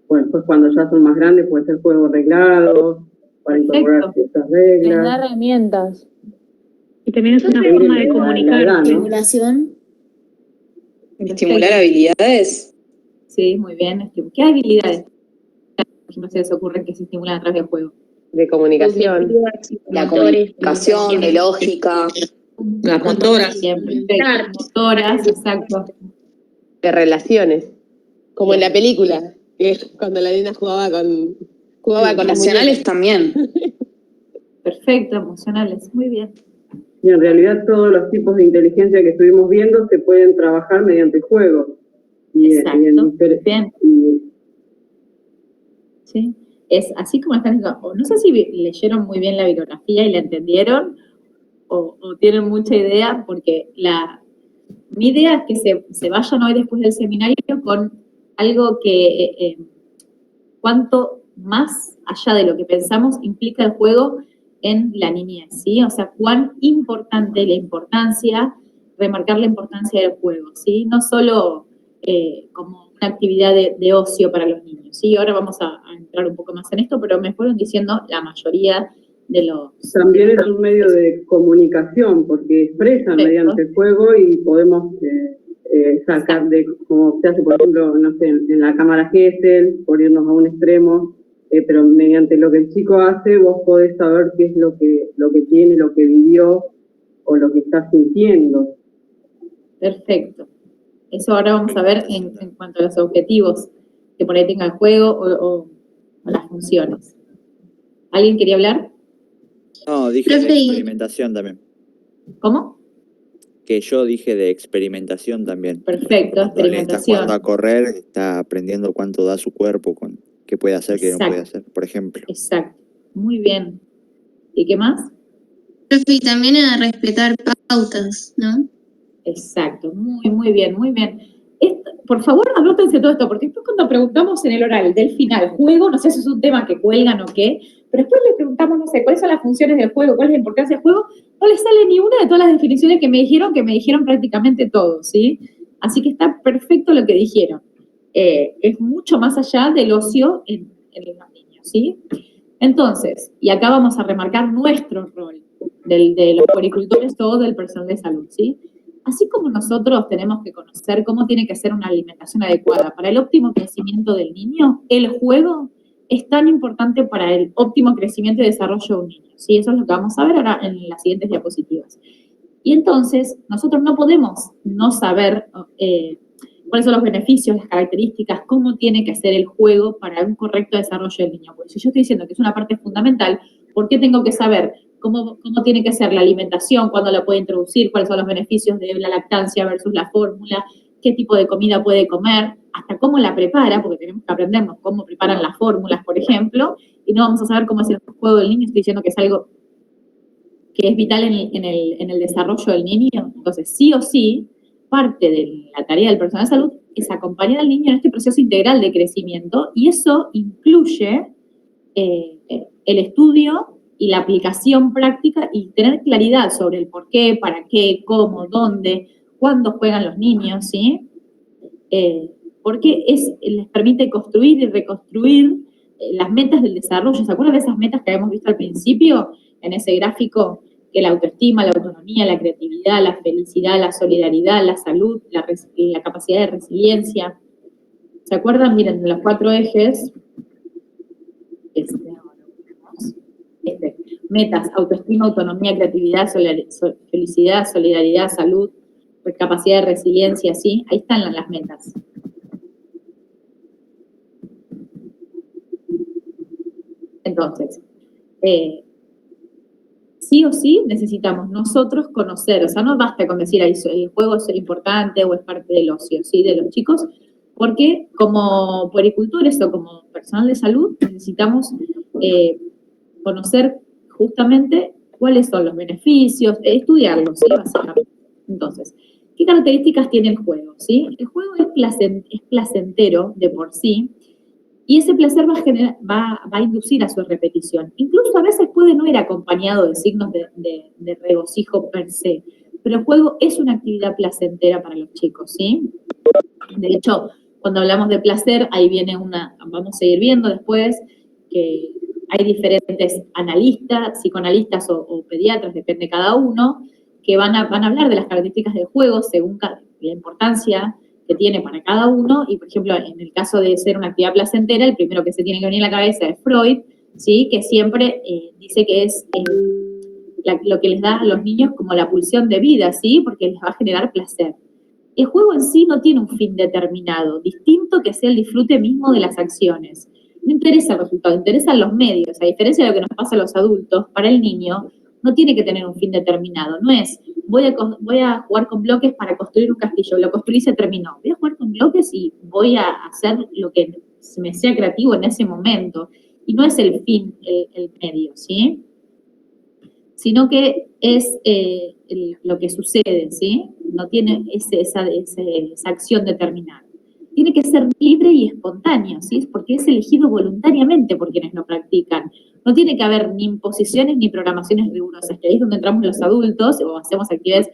bueno, pues cuando ya son más grandes puede ser juegos reglados, para incorporar ciertas reglas. Les da herramientas. Y también es una forma de comunicar. Estimulación. Estimular habilidades. Sí, muy bien. ¿Qué habilidades? No se les ocurre que se estimulan a través del juego. De comunicación. La comunicación, de lógica. Las motoras. Bien, perfecto. Motoras, exacto. De relaciones. Como en la película, que es cuando la nena jugaba con Emocionales también. Perfecto, emocionales. Muy bien. Y en realidad todos los tipos de inteligencia que estuvimos viendo se pueden trabajar mediante juegos. Exacto. Bien. Sí. Es así como están diciendo. No sé si leyeron muy bien la bibliografía y la entendieron, o tienen mucha idea, porque mi idea es que se vayan hoy después del seminario con algo que cuanto más allá de lo que pensamos implica el juego en la niñez, ¿sí? O sea, cuán importante remarcar la importancia del juego, ¿sí? No solo como una actividad de ocio para los niños, ¿sí? Ahora vamos a entrar un poco más en esto, pero me fueron diciendo la mayoría de los... También es un medio de comunicación, porque expresan mediante el juego y podemos sacar como se hace, por ejemplo, no sé, en la cámara Gesell, por irnos a un extremo, pero mediante lo que el chico hace, vos podés saber qué es lo que tiene, lo que vivió o lo que está sintiendo. Perfecto. Eso ahora vamos a ver en cuanto a los objetivos que por ahí tenga el juego o las funciones. ¿Alguien quería hablar? No, dije de experimentación también. ¿Cómo? Que yo dije de experimentación también. Perfecto, Cuando le estás experimentación. jugando a correr, está aprendiendo cuánto da su cuerpo, con qué puede hacer, qué no puede hacer, por ejemplo. Exacto. Muy bien. ¿Y qué más? Profe, y también a respetar pautas, ¿no? Exacto. Muy, muy bien, muy bien. Por favor, anótense todo esto, porque después cuando preguntamos en el oral del final, juego, no sé si es un tema que cuelgan o qué, pero después les preguntamos, no sé, cuáles son las funciones del juego, cuál es la importancia del juego, no les sale ni una de todas las definiciones que me dijeron prácticamente todo, ¿sí? Así que está perfecto lo que dijeron. Es mucho más allá del ocio en los niños, ¿sí? Entonces, y acá vamos a remarcar nuestro rol, de los puericultores o del personal de salud, ¿sí? Así como nosotros tenemos que conocer cómo tiene que ser una alimentación adecuada para el óptimo crecimiento del niño, el juego es tan importante para el óptimo crecimiento y desarrollo de un niño, ¿sí? Eso es lo que vamos a ver ahora en las siguientes diapositivas. Y entonces, nosotros no podemos no saber cuáles son los beneficios, las características, cómo tiene que ser el juego para un correcto desarrollo del niño. Porque si yo estoy diciendo que es una parte fundamental, ¿por qué tengo que saber cómo tiene que ser la alimentación, cuándo la puede introducir, cuáles son los beneficios de la lactancia versus la fórmula, qué tipo de comida puede comer, hasta cómo la prepara, porque tenemos que aprendernos cómo preparan las fórmulas, por ejemplo, y no vamos a saber cómo es el juego del niño, estoy diciendo que es algo que es vital en el desarrollo del niño. Entonces, sí o sí, parte de la tarea del personal de salud es acompañar al niño en este proceso integral de crecimiento, y eso incluye el estudio y la aplicación práctica y tener claridad sobre el por qué, para qué, cómo, dónde, cuándo juegan los niños, ¿sí? Porque les permite construir y reconstruir las metas del desarrollo. ¿Se acuerdan de esas metas que habíamos visto al principio en ese gráfico? Que la autoestima, la autonomía, la creatividad, la felicidad, la solidaridad, la salud, la capacidad de resiliencia. ¿Se acuerdan? Miren, de los 4 ejes. Metas: autoestima, autonomía, creatividad, felicidad, solidaridad, salud, capacidad de resiliencia, ¿sí? Ahí están las metas. Entonces, sí o sí necesitamos nosotros conocer, o sea, no basta con decir, el juego es importante o es parte del ocio, ¿sí? De los chicos, porque como puericultores o como personal de salud necesitamos conocer justamente cuáles son los beneficios, estudiarlos, ¿sí? Básicamente. Entonces, ¿qué características tiene el juego? ¿Sí? El juego es placentero de por sí, y ese placer va a inducir a su repetición. Incluso a veces puede no ir acompañado de signos de regocijo per se, pero el juego es una actividad placentera para los chicos, ¿sí? De hecho, cuando hablamos de placer, ahí viene vamos a seguir viendo después, que hay diferentes analistas, psicoanalistas o pediatras, depende cada uno, que van a hablar de las características del juego según la importancia que tiene para cada uno, y por ejemplo, en el caso de ser una actividad placentera, el primero que se tiene que venir a la cabeza es Freud, ¿sí? Que siempre dice que es lo que les da a los niños como la pulsión de vida, ¿sí? Porque les va a generar placer. El juego en sí no tiene un fin determinado, distinto que sea el disfrute mismo de las acciones. No interesa el resultado, interesan los medios. A diferencia de lo que nos pasa a los adultos, para el niño no tiene que tener un fin determinado. No es, voy a jugar con bloques para construir un castillo, lo construí y se terminó. Voy a jugar con bloques y voy a hacer lo que me sea creativo en ese momento. Y no es el fin, el medio, ¿sí? Sino que es lo que sucede, ¿sí? No tiene esa acción determinada. Tiene que ser libre y espontáneo, ¿sí? Porque es elegido voluntariamente por quienes lo practican. No tiene que haber ni imposiciones ni programaciones rigurosas, que ahí es donde entramos los adultos o hacemos actividades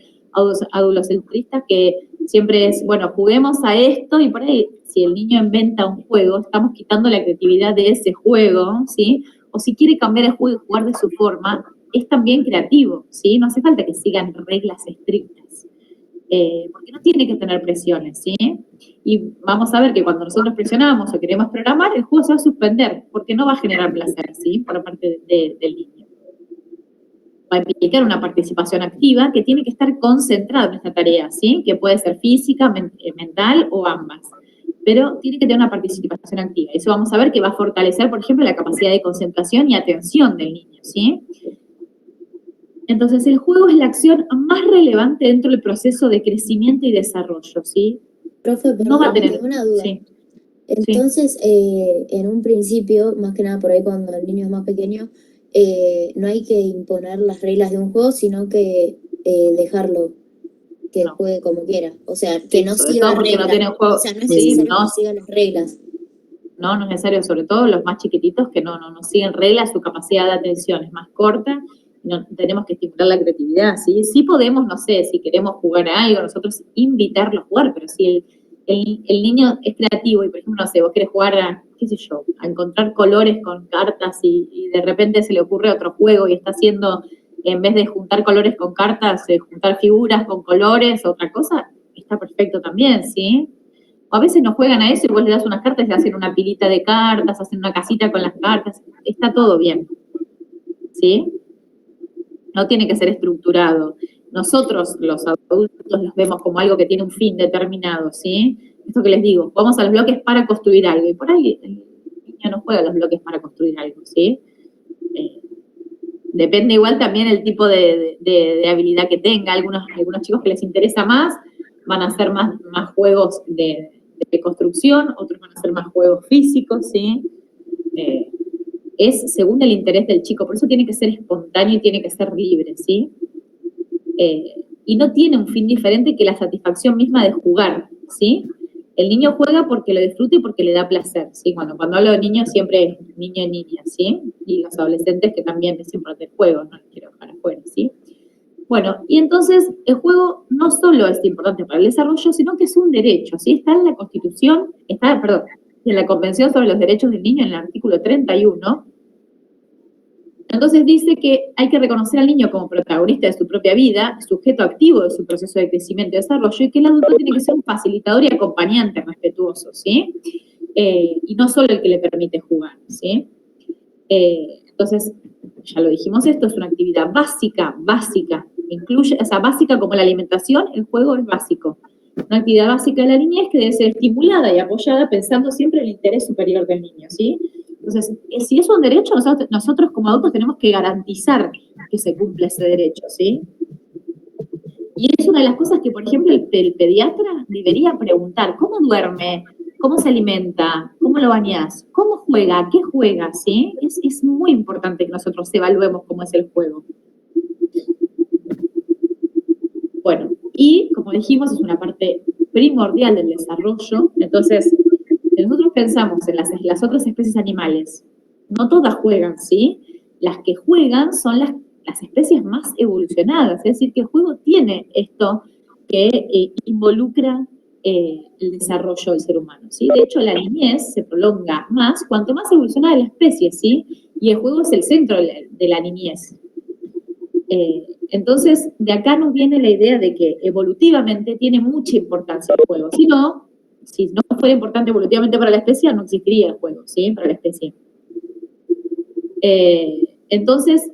adultocentristas, que siempre es, bueno, juguemos a esto, y por ahí, si el niño inventa un juego, estamos quitando la creatividad de ese juego, ¿sí? O si quiere cambiar el juego y jugar de su forma, es también creativo, ¿sí? No hace falta que sigan reglas estrictas, porque no tiene que tener presiones, ¿sí? Y vamos a ver que cuando nosotros presionamos o queremos programar, el juego se va a suspender, porque no va a generar placer, ¿sí? Por parte del niño. Va a implicar una participación activa que tiene que estar concentrada en esta tarea, ¿sí? Que puede ser física, mental o ambas. Pero tiene que tener una participación activa. Eso vamos a ver que va a fortalecer, por ejemplo, la capacidad de concentración y atención del niño, ¿sí? Entonces, el juego es la acción más relevante dentro del proceso de crecimiento y desarrollo, ¿sí? Profe, pero no va a tener una duda. Sí. Entonces, en un principio, más que nada por ahí cuando el niño es más pequeño, no hay que imponer las reglas de un juego, sino que dejarlo que juegue como quiera. O sea, que no siga las reglas. No tiene juego. O sea, no es necesario que siga las reglas. No es necesario, sobre todo los más chiquititos que no siguen reglas, su capacidad de atención es más corta. No, tenemos que estimular la creatividad, ¿sí? Sí podemos, no sé, si queremos jugar a algo, nosotros invitarlo a jugar, pero si el niño es creativo y, por ejemplo, no sé, vos querés jugar a, qué sé yo, a encontrar colores con cartas y de repente se le ocurre otro juego y está haciendo, en vez de juntar colores con cartas, juntar figuras con colores, otra cosa, está perfecto también, ¿sí? O a veces no juegan a eso y vos le das unas cartas y se hacen una pilita de cartas, hacen una casita con las cartas, está todo bien, ¿sí? No tiene que ser estructurado. Nosotros, los adultos, los vemos como algo que tiene un fin determinado, ¿sí? Esto que les digo, vamos a los bloques para construir algo. Y por ahí el niño no juega a los bloques para construir algo, ¿sí? Depende igual también el tipo de habilidad que tenga. Algunos chicos que les interesa más van a hacer más juegos de construcción, otros van a hacer más juegos físicos, ¿sí? es según el interés del chico, por eso tiene que ser espontáneo y tiene que ser libre, ¿sí? Y no tiene un fin diferente que la satisfacción misma de jugar, ¿sí? El niño juega porque lo disfruta y porque le da placer, ¿sí? Cuando hablo de niños siempre es niño y niña, ¿sí? Y los adolescentes que también es importante el juego, no los quiero dejar afuera, ¿sí? Bueno, y entonces el juego no solo es importante para el desarrollo, sino que es un derecho, ¿sí? Está en la Constitución, en la Convención sobre los Derechos del Niño, en el artículo 31. Entonces dice que hay que reconocer al niño como protagonista de su propia vida, sujeto activo de su proceso de crecimiento y desarrollo, y que el adulto tiene que ser un facilitador y acompañante respetuoso, ¿sí? Y no solo el que le permite jugar, ¿sí? Entonces, ya lo dijimos, esto es una actividad básica, incluye, o sea, básica como la alimentación, el juego es básico. Una actividad básica de la niñez que debe ser estimulada y apoyada pensando siempre en el interés superior del niño, ¿sí? Entonces, si es un derecho, nosotros como adultos tenemos que garantizar que se cumpla ese derecho, ¿sí? Y es una de las cosas que, por ejemplo, el pediatra debería preguntar: ¿cómo duerme? ¿Cómo se alimenta? ¿Cómo lo bañás? ¿Cómo juega? ¿Qué juega? ¿Sí? Es muy importante que nosotros evaluemos cómo es el juego. Bueno, y como dijimos, es una parte primordial del desarrollo. Entonces, si nosotros pensamos en las otras especies animales, no todas juegan, ¿sí? Las que juegan son las especies más evolucionadas, es decir, que el juego tiene esto que involucra el desarrollo del ser humano, ¿sí? De hecho, la niñez se prolonga más cuanto más evolucionada la especie, ¿sí? Y el juego es el centro de la niñez. Entonces, de acá nos viene la idea de que evolutivamente tiene mucha importancia el juego. Si no fuera importante evolutivamente para la especie, no existiría el juego, ¿sí? Para la especie. Entonces,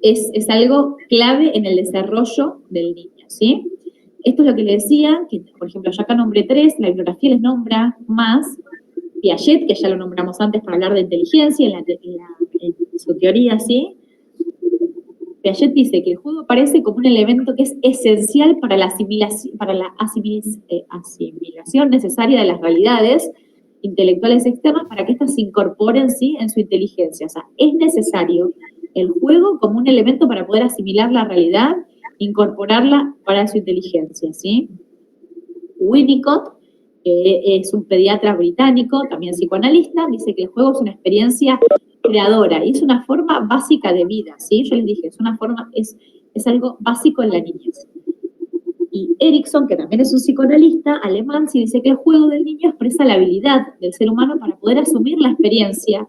es algo clave en el desarrollo del niño, ¿sí? Esto es lo que le decía, que por ejemplo, yo acá nombré 3, la bibliografía les nombra más. Piaget, que ya lo nombramos antes para hablar de inteligencia, en su teoría, ¿sí? Piaget dice que el juego aparece como un elemento que es esencial para la asimilación necesaria de las realidades intelectuales externas para que éstas se incorporen, ¿sí?, en su inteligencia. O sea, es necesario el juego como un elemento para poder asimilar la realidad, incorporarla para su inteligencia, ¿sí? Winnicott, que es un pediatra británico, también psicoanalista, dice que el juego es una experiencia creadora y es una forma básica de vida, ¿sí? Yo les dije, es algo básico en la niñez. Y Erikson, que también es un psicoanalista alemán, sí dice que el juego del niño expresa la habilidad del ser humano para poder asumir la experiencia,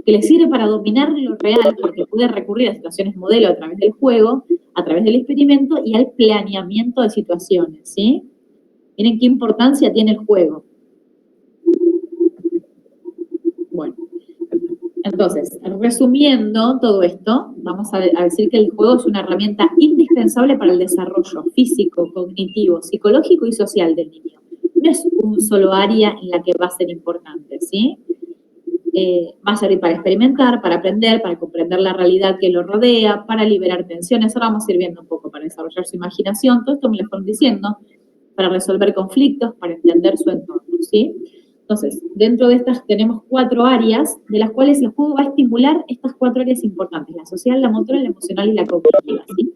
que le sirve para dominar lo real, porque puede recurrir a situaciones modelo a través del juego, a través del experimento y al planeamiento de situaciones, ¿sí? Miren qué importancia tiene el juego. Bueno, entonces, resumiendo todo esto, vamos a decir que el juego es una herramienta indispensable para el desarrollo físico, cognitivo, psicológico y social del niño. No es un solo área en la que va a ser importante, ¿sí? Va a servir para experimentar, para aprender, para comprender la realidad que lo rodea, para liberar tensiones. Ahora vamos a ir viendo un poco para desarrollar su imaginación. Todo esto me lo fueron diciendo, para resolver conflictos, para entender su entorno, ¿sí? Entonces, dentro de estas tenemos 4 áreas, de las cuales el juego va a estimular estas 4 áreas importantes: la social, la motora, la emocional y la cognitiva, ¿sí?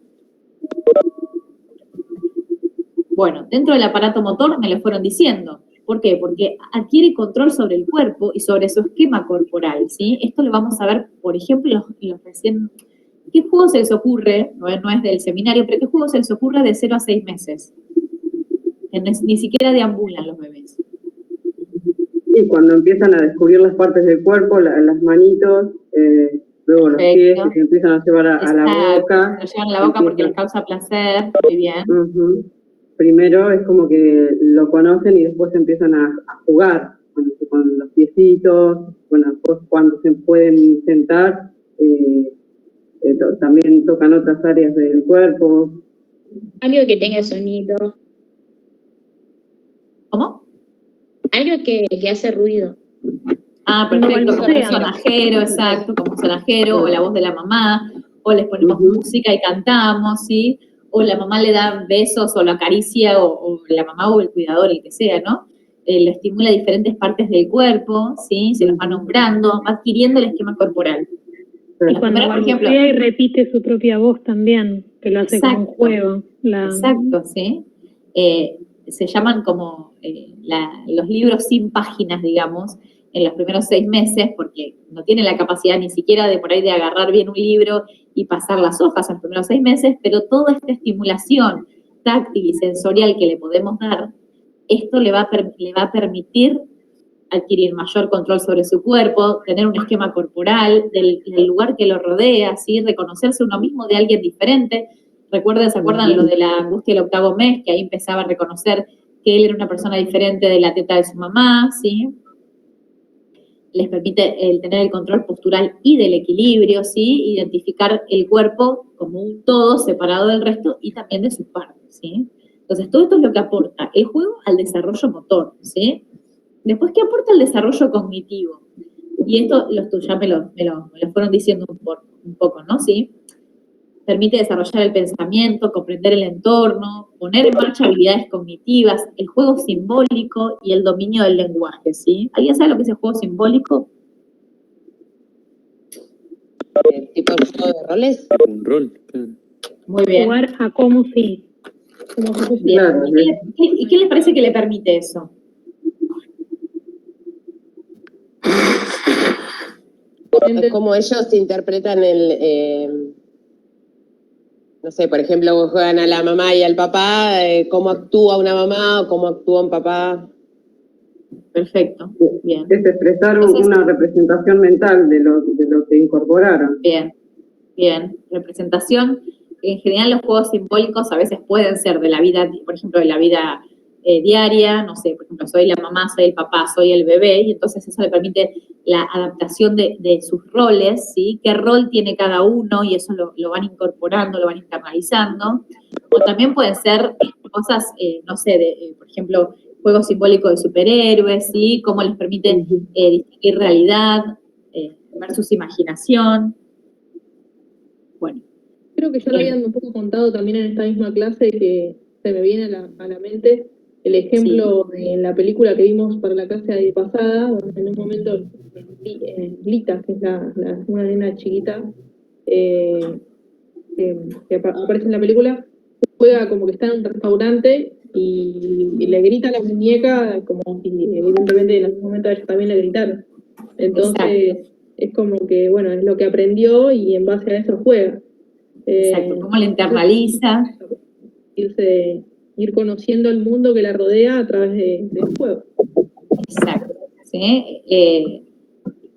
Bueno, dentro del aparato motor me lo fueron diciendo. ¿Por qué? Porque adquiere control sobre el cuerpo y sobre su esquema corporal, ¿sí? Esto lo vamos a ver, por ejemplo, los recién... ¿Qué juego se les ocurre? No es del seminario, pero ¿qué juego se les ocurre de 0 a 6 meses? Que ni siquiera deambulan los bebés. Y cuando empiezan a descubrir las partes del cuerpo, las manitos, luego los pies, que se empiezan a llevar a la boca. Se llevan a la boca porque les causa placer, muy bien. Primero es como que lo conocen y después empiezan a jugar con los piecitos, bueno, después cuando se pueden sentar, también tocan otras áreas del cuerpo. Algo que tenga sonido. ¿Cómo? Algo que hace ruido. Ah, perfecto, como un sonajero, exacto, como un sonajero, o la voz de la mamá, o les ponemos música y cantamos, ¿sí? O la mamá le da besos, o lo acaricia, o la mamá o el cuidador, el que sea, ¿no? lo estimula diferentes partes del cuerpo, ¿sí? Se los va nombrando, va adquiriendo el esquema corporal. Y cuando Por ejemplo, balbucea y repite su propia voz también, que lo hace como un juego. Exacto, ¿sí? Se llaman como los libros sin páginas, digamos, en los primeros 6 meses, porque no tienen la capacidad ni siquiera de por ahí de agarrar bien un libro y pasar las hojas en los primeros 6 meses, pero toda esta estimulación táctil y sensorial que le podemos dar, esto le va a permitir adquirir mayor control sobre su cuerpo, tener un esquema corporal del lugar que lo rodea, ¿sí? Reconocerse uno mismo de alguien diferente. ¿Se acuerdan lo de la angustia del 8º mes? Que ahí empezaba a reconocer que él era una persona diferente de la teta de su mamá, ¿sí? Les permite el tener el control postural y del equilibrio, ¿sí? Identificar el cuerpo como un todo separado del resto y también de sus partes, ¿sí? Entonces, todo esto es lo que aporta el juego al desarrollo motor, ¿sí? Después, ¿qué aporta el desarrollo cognitivo? Y esto ya me lo fueron diciendo un poco, ¿no? ¿Sí? Permite desarrollar el pensamiento, comprender el entorno, poner en marcha habilidades cognitivas, el juego simbólico y el dominio del lenguaje, ¿sí? ¿Alguien sabe lo que es el juego simbólico? ¿Tipo de juego de roles? Un rol, claro. Muy bien. Jugar a como si. Bien. ¿Y qué les parece que le permite eso? Cómo ellos interpretan no sé, por ejemplo, juegan a la mamá y al papá, cómo actúa una mamá o cómo actúa un papá. Perfecto, bien. Es expresar una representación mental de lo que incorporaron. Bien, representación. En general los juegos simbólicos a veces pueden ser de la vida, por ejemplo, de la vida diaria, no sé, por ejemplo, soy la mamá, soy el papá, soy el bebé, y entonces eso le permite la adaptación de sus roles, ¿sí? Qué rol tiene cada uno, y eso lo van incorporando, lo van internalizando. O también pueden ser cosas, no sé, por ejemplo, juegos simbólicos de superhéroes, ¿sí? Cómo les permite distinguir realidad versus imaginación. Bueno. Creo que ya lo habían un poco contado también en esta misma clase, que se me viene a la mente el ejemplo de la película que vimos para la clase pasada, donde en un momento Lita, que es una nena chiquita, que aparece en la película, juega como que está en un restaurante y le grita a la muñeca como si evidentemente en algún momento a ella también le gritaron. Entonces es como que, bueno, es lo que aprendió y en base a eso juega. Exacto, cómo la internaliza. Ir conociendo el mundo que la rodea a través del juego. Exacto, ¿sí?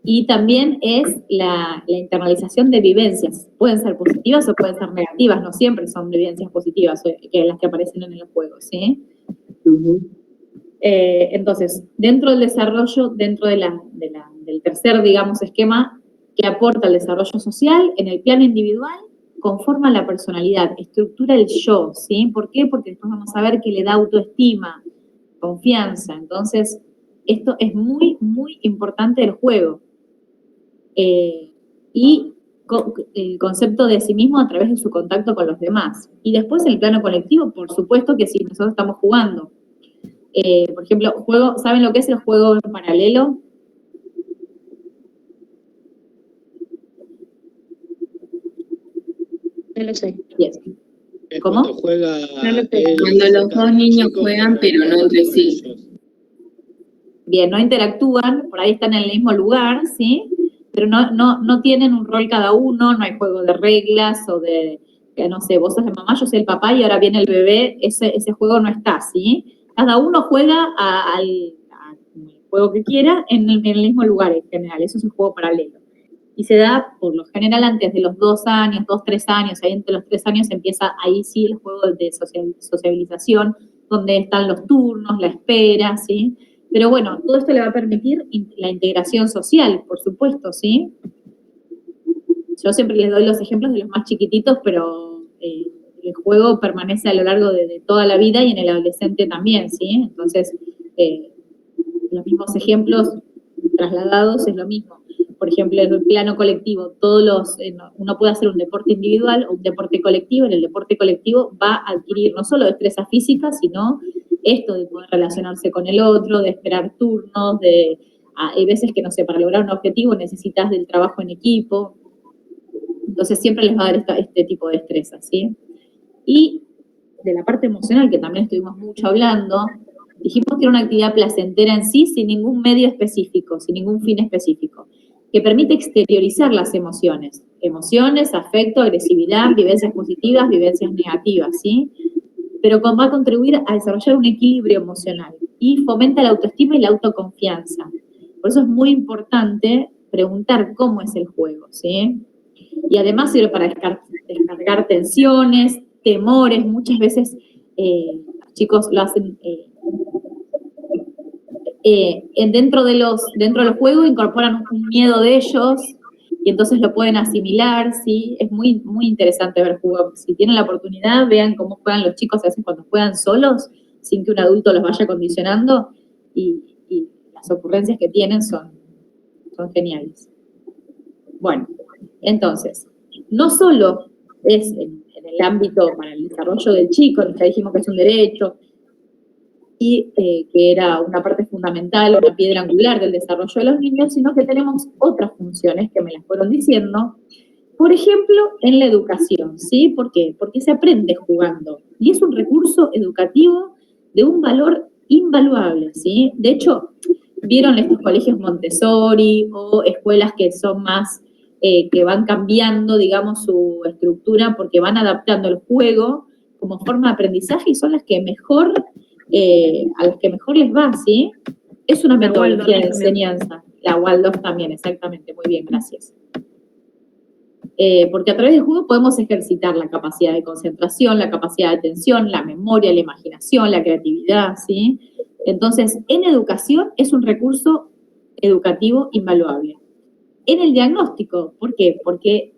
Y también es la internalización de vivencias. Pueden ser positivas o pueden ser negativas, no siempre son vivencias positivas las que aparecen en el juego, ¿sí? Entonces, dentro del desarrollo, dentro del tercer, digamos, esquema que aporta el desarrollo social, en el plano individual, conforma la personalidad, estructura el yo, ¿sí? ¿Por qué? Porque después vamos a ver que le da autoestima, confianza. Entonces, esto es muy, muy importante del juego. Y el concepto de sí mismo a través de su contacto con los demás. Y después el plano colectivo, por supuesto que si nosotros estamos jugando. Por ejemplo, ¿saben lo que es el juego en paralelo? No lo sé. Yes. ¿Cómo? No lo sé. Cuando los dos niños juegan, pero no entre sí. Bien, no interactúan, por ahí están en el mismo lugar, ¿sí? Pero no tienen un rol cada uno, no hay juego de reglas o de, no sé, vos sos la mamá, yo soy el papá y ahora viene el bebé, ese juego no está, ¿sí? Cada uno juega al juego que quiera en el mismo lugar en general, eso es un juego paralelo. Y se da, por lo general, antes de los 2 años, 2, 3 años, ahí entre los 3 años empieza ahí sí el juego de sociabilización, donde están los turnos, la espera, ¿sí? Pero bueno, todo esto le va a permitir la integración social, por supuesto, ¿sí? Yo siempre les doy los ejemplos de los más chiquititos, pero el juego permanece a lo largo de toda la vida y en el adolescente también, ¿sí? Entonces, los mismos ejemplos trasladados es lo mismo. Por ejemplo, en el plano colectivo, uno puede hacer un deporte individual o un deporte colectivo. En el deporte colectivo va a adquirir no solo destreza física, sino esto de poder relacionarse con el otro, de esperar turnos, hay veces que, no sé, para lograr un objetivo necesitas del trabajo en equipo, entonces siempre les va a dar este tipo de destrezas, ¿sí? Y de la parte emocional, que también estuvimos mucho hablando, dijimos que era una actividad placentera en sí, sin ningún medio específico, sin ningún fin específico, que permite exteriorizar las emociones, afecto, agresividad, vivencias positivas, vivencias negativas, ¿sí? Pero va a contribuir a desarrollar un equilibrio emocional y fomenta la autoestima y la autoconfianza. Por eso es muy importante preguntar cómo es el juego, ¿sí? Y además sirve para descargar tensiones, temores. Muchas veces los chicos lo hacen dentro de los juegos, incorporan un miedo de ellos y entonces lo pueden asimilar, ¿sí? Es muy, muy interesante ver juegos. Si tienen la oportunidad, vean cómo juegan los chicos a veces cuando juegan solos, sin que un adulto los vaya condicionando, y las ocurrencias que tienen son geniales. Bueno, entonces, no solo es en el ámbito para el desarrollo del chico, ya dijimos que es un derecho, y que era una parte fundamental, una piedra angular del desarrollo de los niños, sino que tenemos otras funciones que me las fueron diciendo. Por ejemplo, en la educación, ¿sí? ¿Por qué? Porque se aprende jugando, y es un recurso educativo de un valor invaluable, ¿sí? De hecho, vieron estos colegios Montessori o escuelas que son más, que van cambiando, digamos, su estructura porque van adaptando el juego como forma de aprendizaje y son las que mejor, a las que mejor les va, ¿sí? Es una metodología de enseñanza. La Waldorf también, exactamente, muy bien, gracias. Porque a través del juego podemos ejercitar la capacidad de concentración, la capacidad de atención, la memoria, la imaginación, la creatividad, ¿sí? Entonces, en educación es un recurso educativo invaluable. En el diagnóstico, ¿por qué? Porque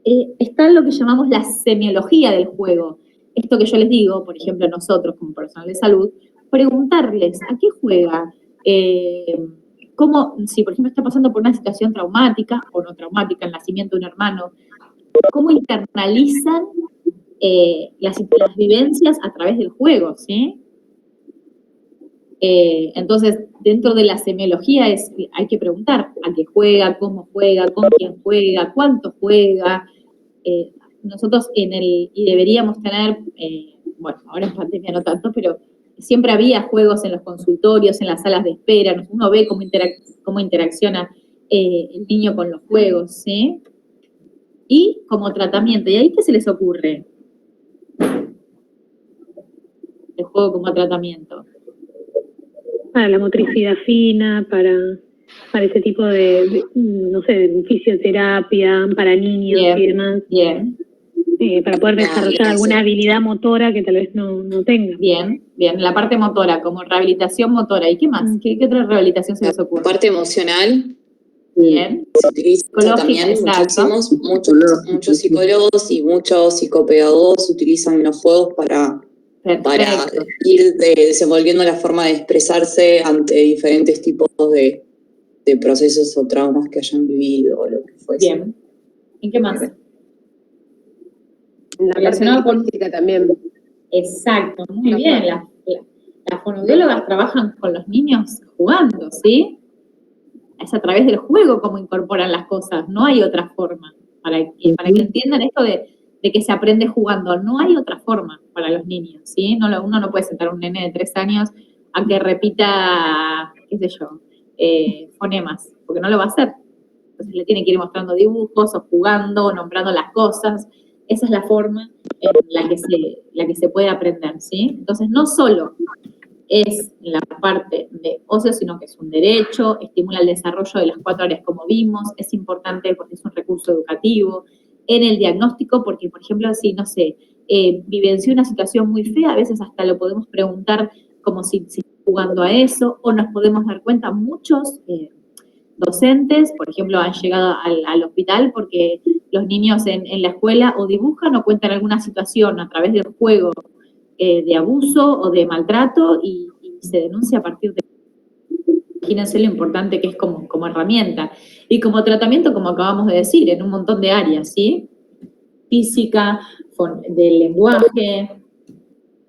está lo que llamamos la semiología del juego. Esto que yo les digo, por ejemplo, nosotros como personal de salud, preguntarles a qué juega, cómo, si por ejemplo está pasando por una situación traumática o no traumática, el nacimiento de un hermano, cómo internalizan las vivencias a través del juego, ¿sí? Entonces, dentro de la semiología hay que preguntar a qué juega, cómo juega, con quién juega, cuánto juega. Nosotros y deberíamos tener, bueno, ahora en pandemia no tanto, pero siempre había juegos en los consultorios, en las salas de espera, uno ve cómo interacciona el niño con los juegos, ¿sí? Y como tratamiento, ¿y ahí qué se les ocurre? El juego como tratamiento. Para la motricidad fina, para ese tipo de, no sé, de fisioterapia, para niños y demás. Bien. Para poder desarrollar alguna habilidad motora que tal vez no tenga. Bien, la parte motora, como rehabilitación motora. ¿Y qué más? ¿Qué otra rehabilitación se les ocurre? La parte emocional. Bien. Se utiliza también muchos psicólogos y muchos psicopedagogos utilizan los juegos para ir desenvolviendo la forma de expresarse ante diferentes tipos de procesos o traumas que hayan vivido o lo que fuese. Bien. ¿Y qué más? La relacionado con política también. Exacto, muy bien. Las fonoaudiólogas trabajan con los niños jugando, ¿sí? Es a través del juego como incorporan las cosas, no hay otra forma. Para que entiendan esto de que se aprende jugando, no hay otra forma para los niños, ¿sí? Uno no puede sentar a un nene de 3 años a que repita, qué sé yo, fonemas, porque no lo va a hacer. Entonces le tiene que ir mostrando dibujos o jugando, nombrando las cosas. Esa es la forma en la que se puede aprender, ¿sí? Entonces no solo es la parte de ocio, sino que es un derecho, estimula el desarrollo de las 4 áreas como vimos, es importante porque es un recurso educativo. En el diagnóstico, porque por ejemplo, si, no sé, vivenció una situación muy fea, a veces hasta lo podemos preguntar como si jugando a eso, o nos podemos dar cuenta, muchos docentes, por ejemplo, han llegado al hospital porque los niños en la escuela o dibujan o cuentan alguna situación a través del juego de abuso o de maltrato y se denuncia a partir de... Imagínense lo importante que es como herramienta. Y como tratamiento, como acabamos de decir, en un montón de áreas, ¿sí? Física, del lenguaje,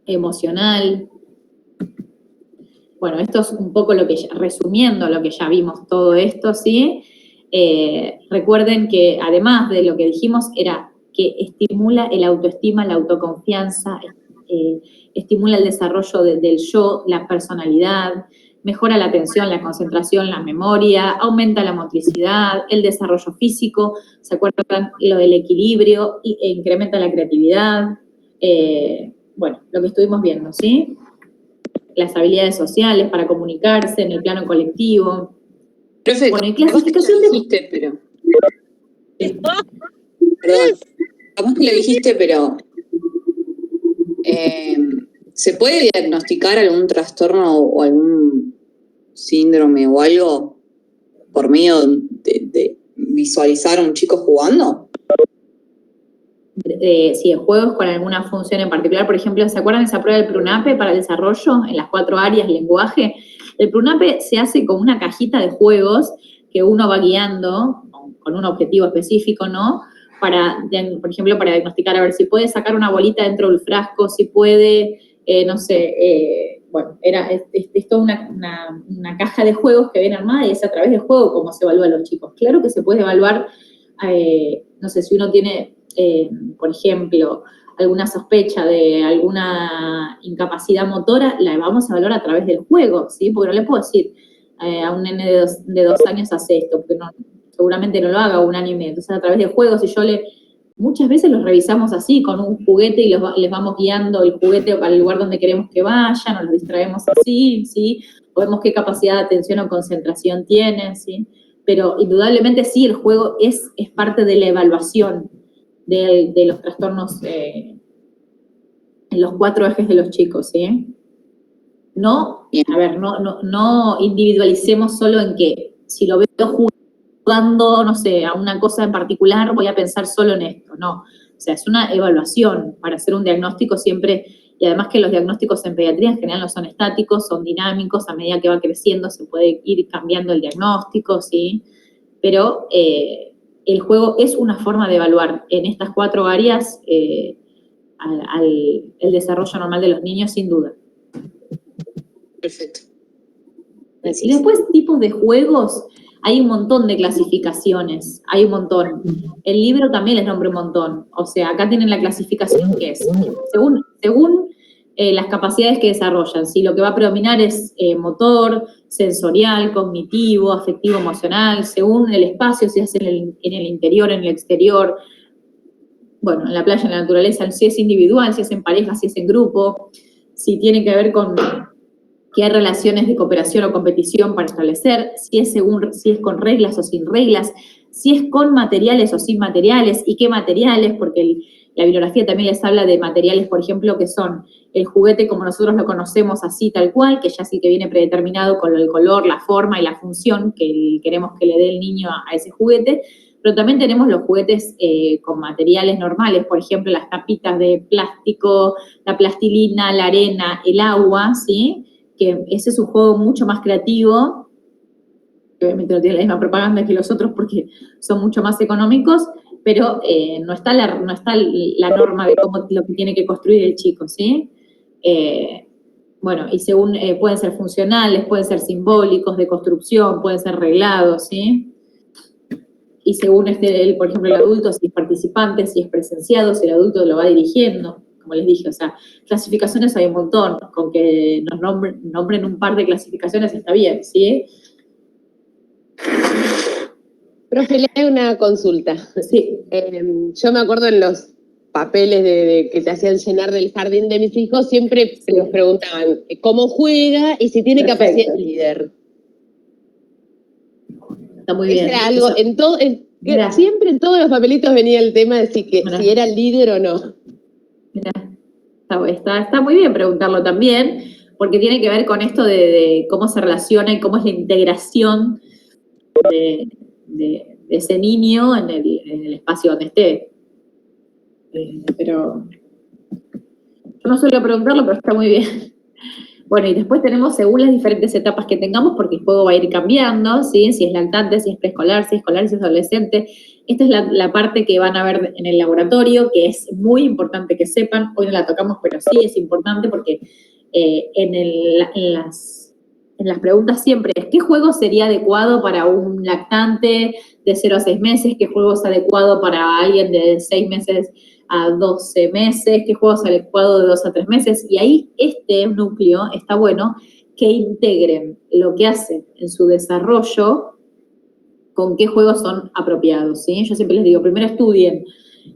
emocional, bueno, esto es un poco resumiendo lo que ya vimos todo esto, ¿sí? Recuerden que además de lo que dijimos era que estimula el autoestima, la autoconfianza, estimula el desarrollo del yo, la personalidad, mejora la atención, la concentración, la memoria, aumenta la motricidad, el desarrollo físico, ¿se acuerdan? Lo del equilibrio, e incrementa la creatividad, bueno, lo que estuvimos viendo, ¿sí? Las habilidades sociales para comunicarse en el plano colectivo. Profe, bueno, y clasificación lo dijiste, pero... Perdón, capaz que lo dijiste, pero... ¿se puede diagnosticar algún trastorno o algún síndrome o algo por medio de visualizar a un chico jugando? Sí, juegos con alguna función en particular. Por ejemplo, ¿se acuerdan de esa prueba del PRUNAPE para el desarrollo en las 4 áreas lenguaje? El PRUNAPE se hace con una cajita de juegos que uno va guiando con un objetivo específico, ¿no? Por ejemplo, para diagnosticar, a ver si puede sacar una bolita dentro del frasco, si puede, no sé, bueno, es toda una caja de juegos que viene armada y es a través del juego cómo se evalúa a los chicos. Claro que se puede evaluar, no sé, si uno tiene, por ejemplo, alguna sospecha de alguna incapacidad motora, la vamos a evaluar a través del juego, ¿sí? Porque no le puedo decir a un nene de dos años hace esto, porque seguramente no lo haga 1 año y medio. Entonces, a través de juegos, muchas veces los revisamos así, con un juguete y les vamos guiando el juguete para el lugar donde queremos que vayan, o los distraemos así, ¿sí? O vemos qué capacidad de atención o concentración tienen, ¿sí? Pero indudablemente sí, el juego es parte de la evaluación de los trastornos en los 4 ejes de los chicos, ¿sí? No individualicemos solo en que si lo veo jugando, no sé, a una cosa en particular, voy a pensar solo en esto, no. O sea, es una evaluación para hacer un diagnóstico siempre, y además que los diagnósticos en pediatría en general no son estáticos, son dinámicos, a medida que va creciendo se puede ir cambiando el diagnóstico, ¿sí? Pero el juego es una forma de evaluar en estas 4 áreas el desarrollo normal de los niños, sin duda. Perfecto. Y después, tipos de juegos, hay un montón de clasificaciones, hay un montón. El libro también les nombra un montón. O sea, acá tienen la clasificación que es, según las capacidades que desarrollan, ¿sí? Lo que va a predominar es motor, sensorial, cognitivo, afectivo, emocional, según el espacio, si es en el interior, en el exterior, bueno, en la playa, en la naturaleza, si es individual, si es en pareja, si es en grupo, si tiene que ver con que hay relaciones de cooperación o competición para establecer, si es con reglas o sin reglas, si es con materiales o sin materiales, y qué materiales, porque la bibliografía también les habla de materiales, por ejemplo, que son el juguete como nosotros lo conocemos así tal cual, que ya sí que viene predeterminado con el color, la forma y la función que queremos que le dé el niño a ese juguete, pero también tenemos los juguetes con materiales normales, por ejemplo, las tapitas de plástico, la plastilina, la arena, el agua, ¿sí? Que ese es un juego mucho más creativo, que obviamente no tiene la misma propaganda que los otros porque son mucho más económicos, pero no está la norma de cómo lo que tiene que construir el chico, ¿sí? Bueno, y según pueden ser funcionales, pueden ser simbólicos, de construcción, pueden ser reglados, ¿sí? Y según por ejemplo, el adulto, si es participante, si es presenciado, si el adulto lo va dirigiendo. Como les dije, o sea, clasificaciones hay un montón, con que nos nombren un par de clasificaciones está bien, ¿sí? Profe, le hago una consulta. Sí. Yo me acuerdo en los papeles de que te hacían llenar del jardín de mis hijos, siempre nos preguntaban cómo juega y si tiene capacidad de líder. Está muy bien. Era algo, siempre en todos los papelitos venía el tema de si era líder o no. Mirá, está muy bien preguntarlo también, porque tiene que ver con esto de cómo se relaciona y cómo es la integración de ese niño en el espacio donde esté. Pero yo no suelo preguntarlo, pero está muy bien. Bueno, y después tenemos según las diferentes etapas que tengamos, porque el juego va a ir cambiando, ¿sí? Si es lactante, si es preescolar, si es escolar, si es adolescente. Esta es la parte que van a ver en el laboratorio, que es muy importante que sepan. Hoy no la tocamos, pero sí es importante porque en en las preguntas siempre es, ¿qué juego sería adecuado para un lactante de 0 a 6 meses? ¿Qué juego es adecuado para alguien de 6 meses a 12 meses? ¿Qué juego es adecuado de 2 a 3 meses? Y ahí este núcleo está bueno que integren lo que hacen en su desarrollo con qué juegos son apropiados, ¿sí? Yo siempre les digo, primero estudien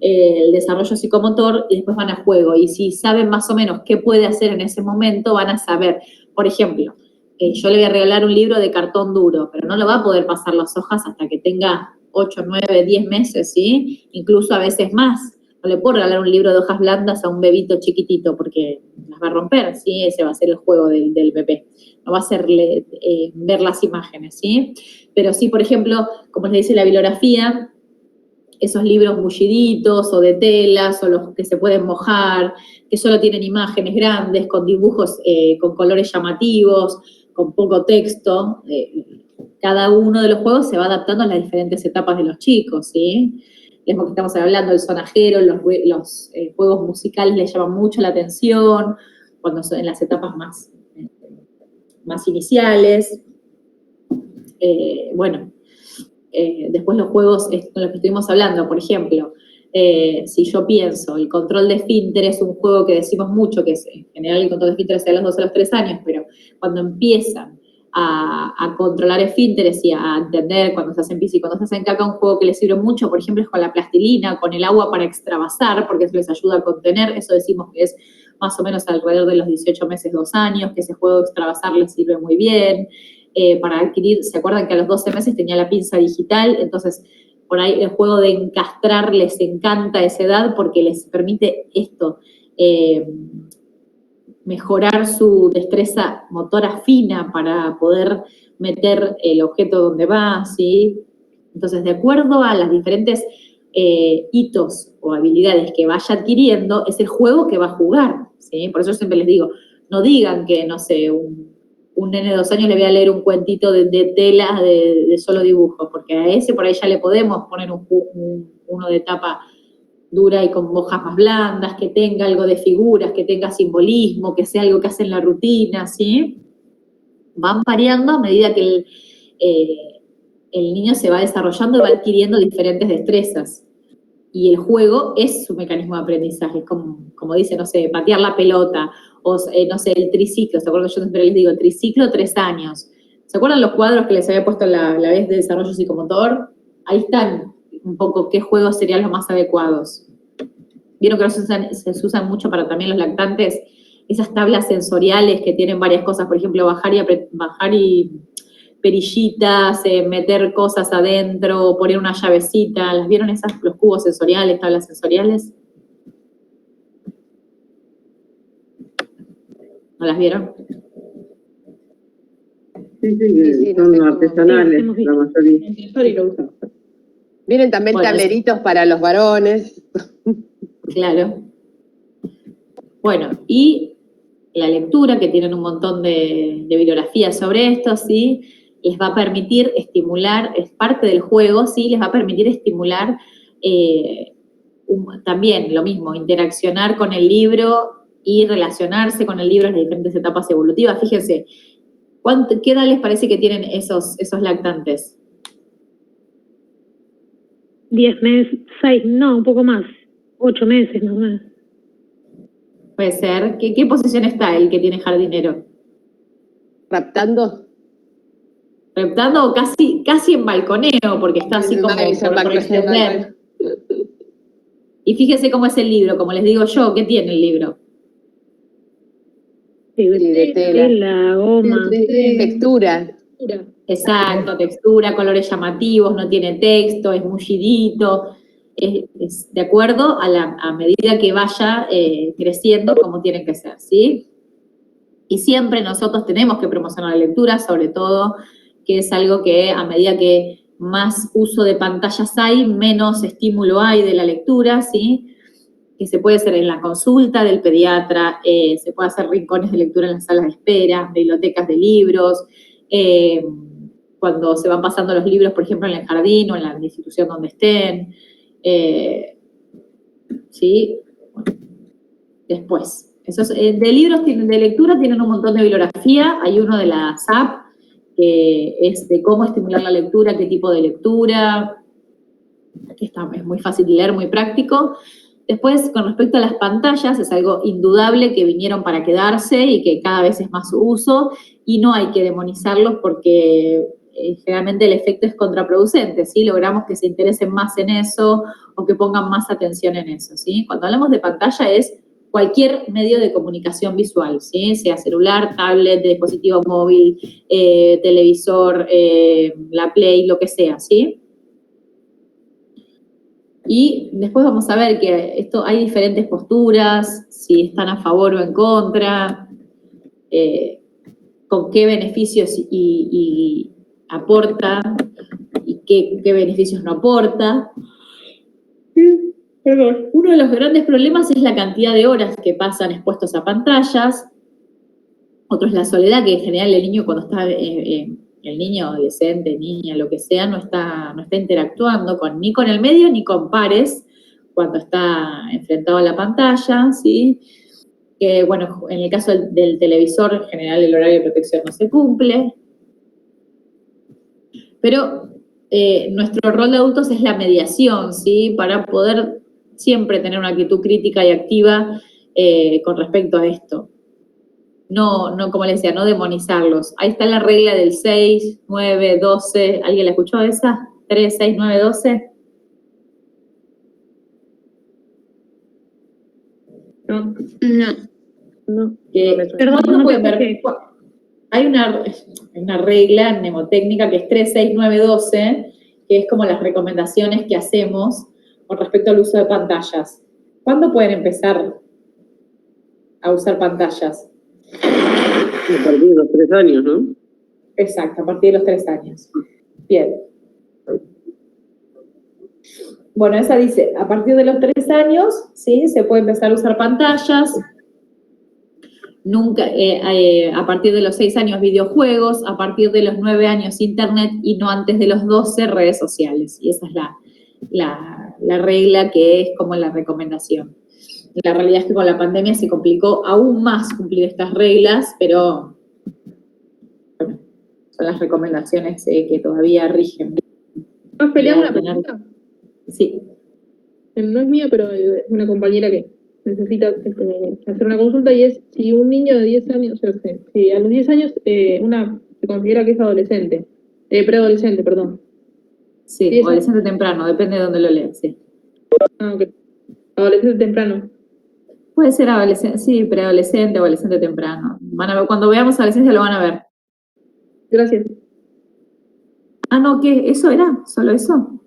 el desarrollo psicomotor y después van a juego. Y si saben más o menos qué puede hacer en ese momento, van a saber, por ejemplo, yo le voy a regalar un libro de cartón duro, pero no lo va a poder pasar las hojas hasta que tenga 8, 9, 10 meses, ¿sí? Incluso a veces más. No le puedo regalar un libro de hojas blandas a un bebito chiquitito porque las va a romper, ¿sí? Ese va a ser el juego del bebé. No va a hacerle ver las imágenes, ¿sí? Pero sí, por ejemplo, como les dice la bibliografía, esos libros mulliditos o de telas o los que se pueden mojar, que solo tienen imágenes grandes, con dibujos, con colores llamativos, con poco texto, cada uno de los juegos se va adaptando a las diferentes etapas de los chicos, ¿sí? Es lo que estamos hablando, el sonajero, los juegos musicales les llaman mucho la atención, cuando son en las etapas más iniciales. Después los juegos con los que estuvimos hablando, por ejemplo, si yo pienso, el control de esfínter es un juego que decimos mucho, que es, en general el control de esfínter es de los 2 a los 3 años, pero cuando empiezan a controlar esfínteres y a entender cuando se hacen pis y cuando se hacen caca, un juego que les sirve mucho, por ejemplo, es con la plastilina, con el agua para extravasar, porque eso les ayuda a contener, eso decimos que es más o menos alrededor de los 18 meses, 2 años, que ese juego de extravasar les sirve muy bien. Para adquirir, ¿se acuerdan que a los 12 meses tenía la pinza digital? Entonces, por ahí el juego de encastrar les encanta a esa edad porque les permite esto, mejorar su destreza motora fina para poder meter el objeto donde va, ¿sí? Entonces, de acuerdo a las diferentes hitos o habilidades que vaya adquiriendo, es el juego que va a jugar, ¿sí? Por eso yo siempre les digo, no digan que, no sé, un nene de 2 años le voy a leer un cuentito de tela de solo dibujo, porque a ese por ahí ya le podemos poner uno de tapa dura y con hojas más blandas, que tenga algo de figuras, que tenga simbolismo, que sea algo que hace en la rutina, ¿sí? Van variando a medida que el niño se va desarrollando y va adquiriendo diferentes destrezas. Y el juego es su mecanismo de aprendizaje, como dice, no sé, patear la pelota, o no sé, el triciclo, ¿se acuerdan? Yo siempre les digo, el triciclo 3 años. ¿Se acuerdan los cuadros que les había puesto la vez de desarrollo psicomotor? Ahí están un poco qué juegos serían los más adecuados. Vieron que se usan mucho para también los lactantes, esas tablas sensoriales que tienen varias cosas, por ejemplo, bajar y perillitas, meter cosas adentro, poner una llavecita. ¿Las vieron esas, los cubos sensoriales, tablas sensoriales? ¿No las vieron? Sí, son artesanales, la mayoría. Vienen también tableritos para los varones. Claro. Bueno, y la lectura, que tienen un montón de bibliografía sobre esto, ¿sí? Les va a permitir estimular, es parte del juego, ¿sí? Les va a permitir estimular también lo mismo, interaccionar con el libro y relacionarse con el libro en las diferentes etapas evolutivas. Fíjense, ¿qué edad les parece que tienen esos lactantes? 10 meses, 6, no, un poco más, 8 meses más o menos. Puede ser. ¿Qué posición está el que tiene jardinero? ¿Raptando? Reptando o casi en balconeo, porque está así como por extender. Y fíjese cómo es el libro, como les digo yo, ¿qué tiene el libro? Sí, de tela, goma. Textura. Exacto, textura, colores llamativos, no tiene texto, es mullidito, es de acuerdo a medida que vaya creciendo como tiene que ser, ¿sí? Y siempre nosotros tenemos que promocionar la lectura, sobre todo, que es algo que a medida que más uso de pantallas hay, menos estímulo hay de la lectura, ¿sí? Que se puede hacer en la consulta del pediatra, se puede hacer rincones de lectura en las salas de espera, bibliotecas de libros, cuando se van pasando los libros, por ejemplo, en el jardín o en la institución donde estén, ¿sí? Bueno, después, Esos, de libros, de lectura, tienen un montón de bibliografía. Hay uno de la SAP, que es de cómo estimular la lectura, qué tipo de lectura. Aquí está, es muy fácil de leer, muy práctico. Después, con respecto a las pantallas, es algo indudable que vinieron para quedarse y que cada vez es más su uso, y no hay que demonizarlos porque generalmente el efecto es contraproducente, ¿sí? Logramos que se interesen más en eso o que pongan más atención en eso, ¿sí? Cuando hablamos de pantalla es cualquier medio de comunicación visual, ¿sí? Sea celular, tablet, dispositivo móvil, televisor, la Play, lo que sea, ¿sí? Y después vamos a ver que esto hay diferentes posturas, si están a favor o en contra, con qué beneficios y aporta y qué beneficios no aporta. Perdón. Uno de los grandes problemas es la cantidad de horas que pasan expuestos a pantallas. Otro es la soledad, que en general el niño cuando está, el niño, adolescente, niña, lo que sea, no está interactuando ni con el medio ni con pares cuando está enfrentado a la pantalla, ¿sí? Que, bueno, en el caso del televisor, en general el horario de protección no se cumple. Pero nuestro rol de adultos es la mediación, ¿sí? Para poder siempre tener una actitud crítica y activa con respecto a esto. No, como les decía, no demonizarlos. Ahí está la regla del 6, 9, 12. ¿Alguien la escuchó esa? 3, 6, 9, 12. No. Perdón, no pueden ver. Hay una regla mnemotécnica que es 3, 6, 9, 12, que es como las recomendaciones que hacemos con respecto al uso de pantallas. ¿Cuándo pueden empezar a usar pantallas? A partir de los 3 años, ¿no? Exacto, a partir de los 3 años. Bien. Bueno, esa dice, a partir de los 3 años, ¿sí? Se puede empezar a usar pantallas. Nunca, a partir de los 6 años videojuegos, a partir de los 9 años internet y no antes de los 12 redes sociales. Y esa es la regla que es como la recomendación. La realidad es que con la pandemia se complicó aún más cumplir estas reglas, pero bueno, son las recomendaciones que todavía rigen. ¿Has peleado una pregunta? Sí. No es mía, pero es una compañera que necesita hacer una consulta, y es si un niño de 10 años, o sea, si a los 10 años se considera que es adolescente, preadolescente, perdón. Sí, adolescente temprano, depende de dónde lo leas, sí. Ah, ok. Adolescente temprano. Puede ser adolescente, sí, preadolescente, adolescente temprano. Van a ver, cuando veamos adolescencia lo van a ver. Gracias. Ah, no, ¿qué? ¿Eso era? ¿Solo eso?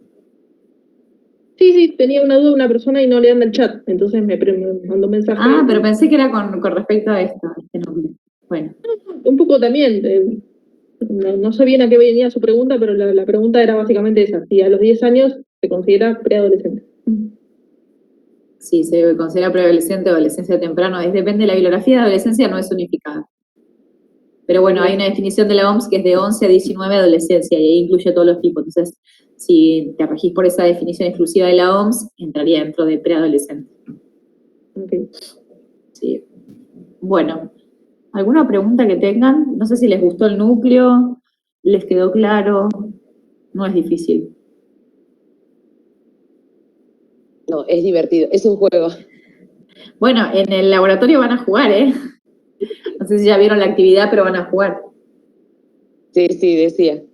Sí, tenía una duda una persona y no le anda el chat, entonces me mandó un mensaje. Ah, pero pensé que era con respecto a esto, este nombre. Bueno. Un poco también, no sé bien a qué venía su pregunta, pero la pregunta era básicamente esa, si a los 10 años se considera preadolescente. Sí, se considera preadolescente o adolescencia temprano, depende de la bibliografía, de adolescencia no es unificada. Pero bueno, hay una definición de la OMS que es de 11 a 19 adolescencia, y ahí incluye todos los tipos. Entonces, si te regís por esa definición exclusiva de la OMS, entraría dentro de preadolescente. Okay. Sí. Bueno, ¿alguna pregunta que tengan? No sé si les gustó el núcleo, les quedó claro, no es difícil. No, es divertido, es un juego. Bueno, en el laboratorio van a jugar, ¿eh? No sé si ya vieron la actividad, pero van a jugar. Sí, decía.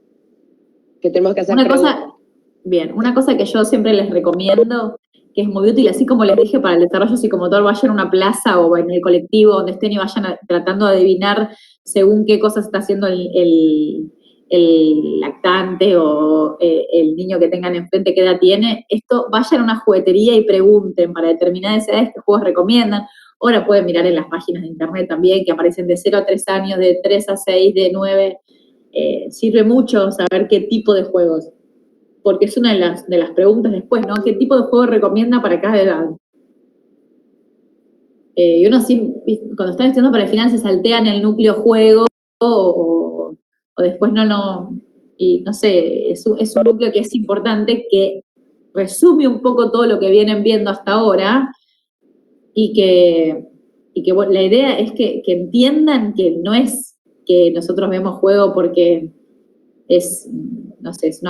Que tenemos que hacer una cosa que yo siempre les recomiendo, que es muy útil, así como les dije para el desarrollo psicomotor, vayan a una plaza o en el colectivo donde estén y vayan tratando de adivinar según qué cosas está haciendo el lactante o el niño que tengan enfrente, qué edad tiene. Esto, vayan a una juguetería y pregunten para determinadas edades qué juegos recomiendan. Ahora pueden mirar en las páginas de internet también, que aparecen de 0 a 3 años, de 3 a 6, de 9. Sirve mucho saber qué tipo de juegos, porque es una de las preguntas después, ¿no? ¿Qué tipo de juego recomienda para cada edad? Y uno sí, cuando están estudiando para el final se saltean el núcleo juego o después y no sé, es un núcleo que es importante, que resume un poco todo lo que vienen viendo hasta ahora y que Y que bueno, la idea es que entiendan que no es que nosotros vemos juego porque es, no sé, es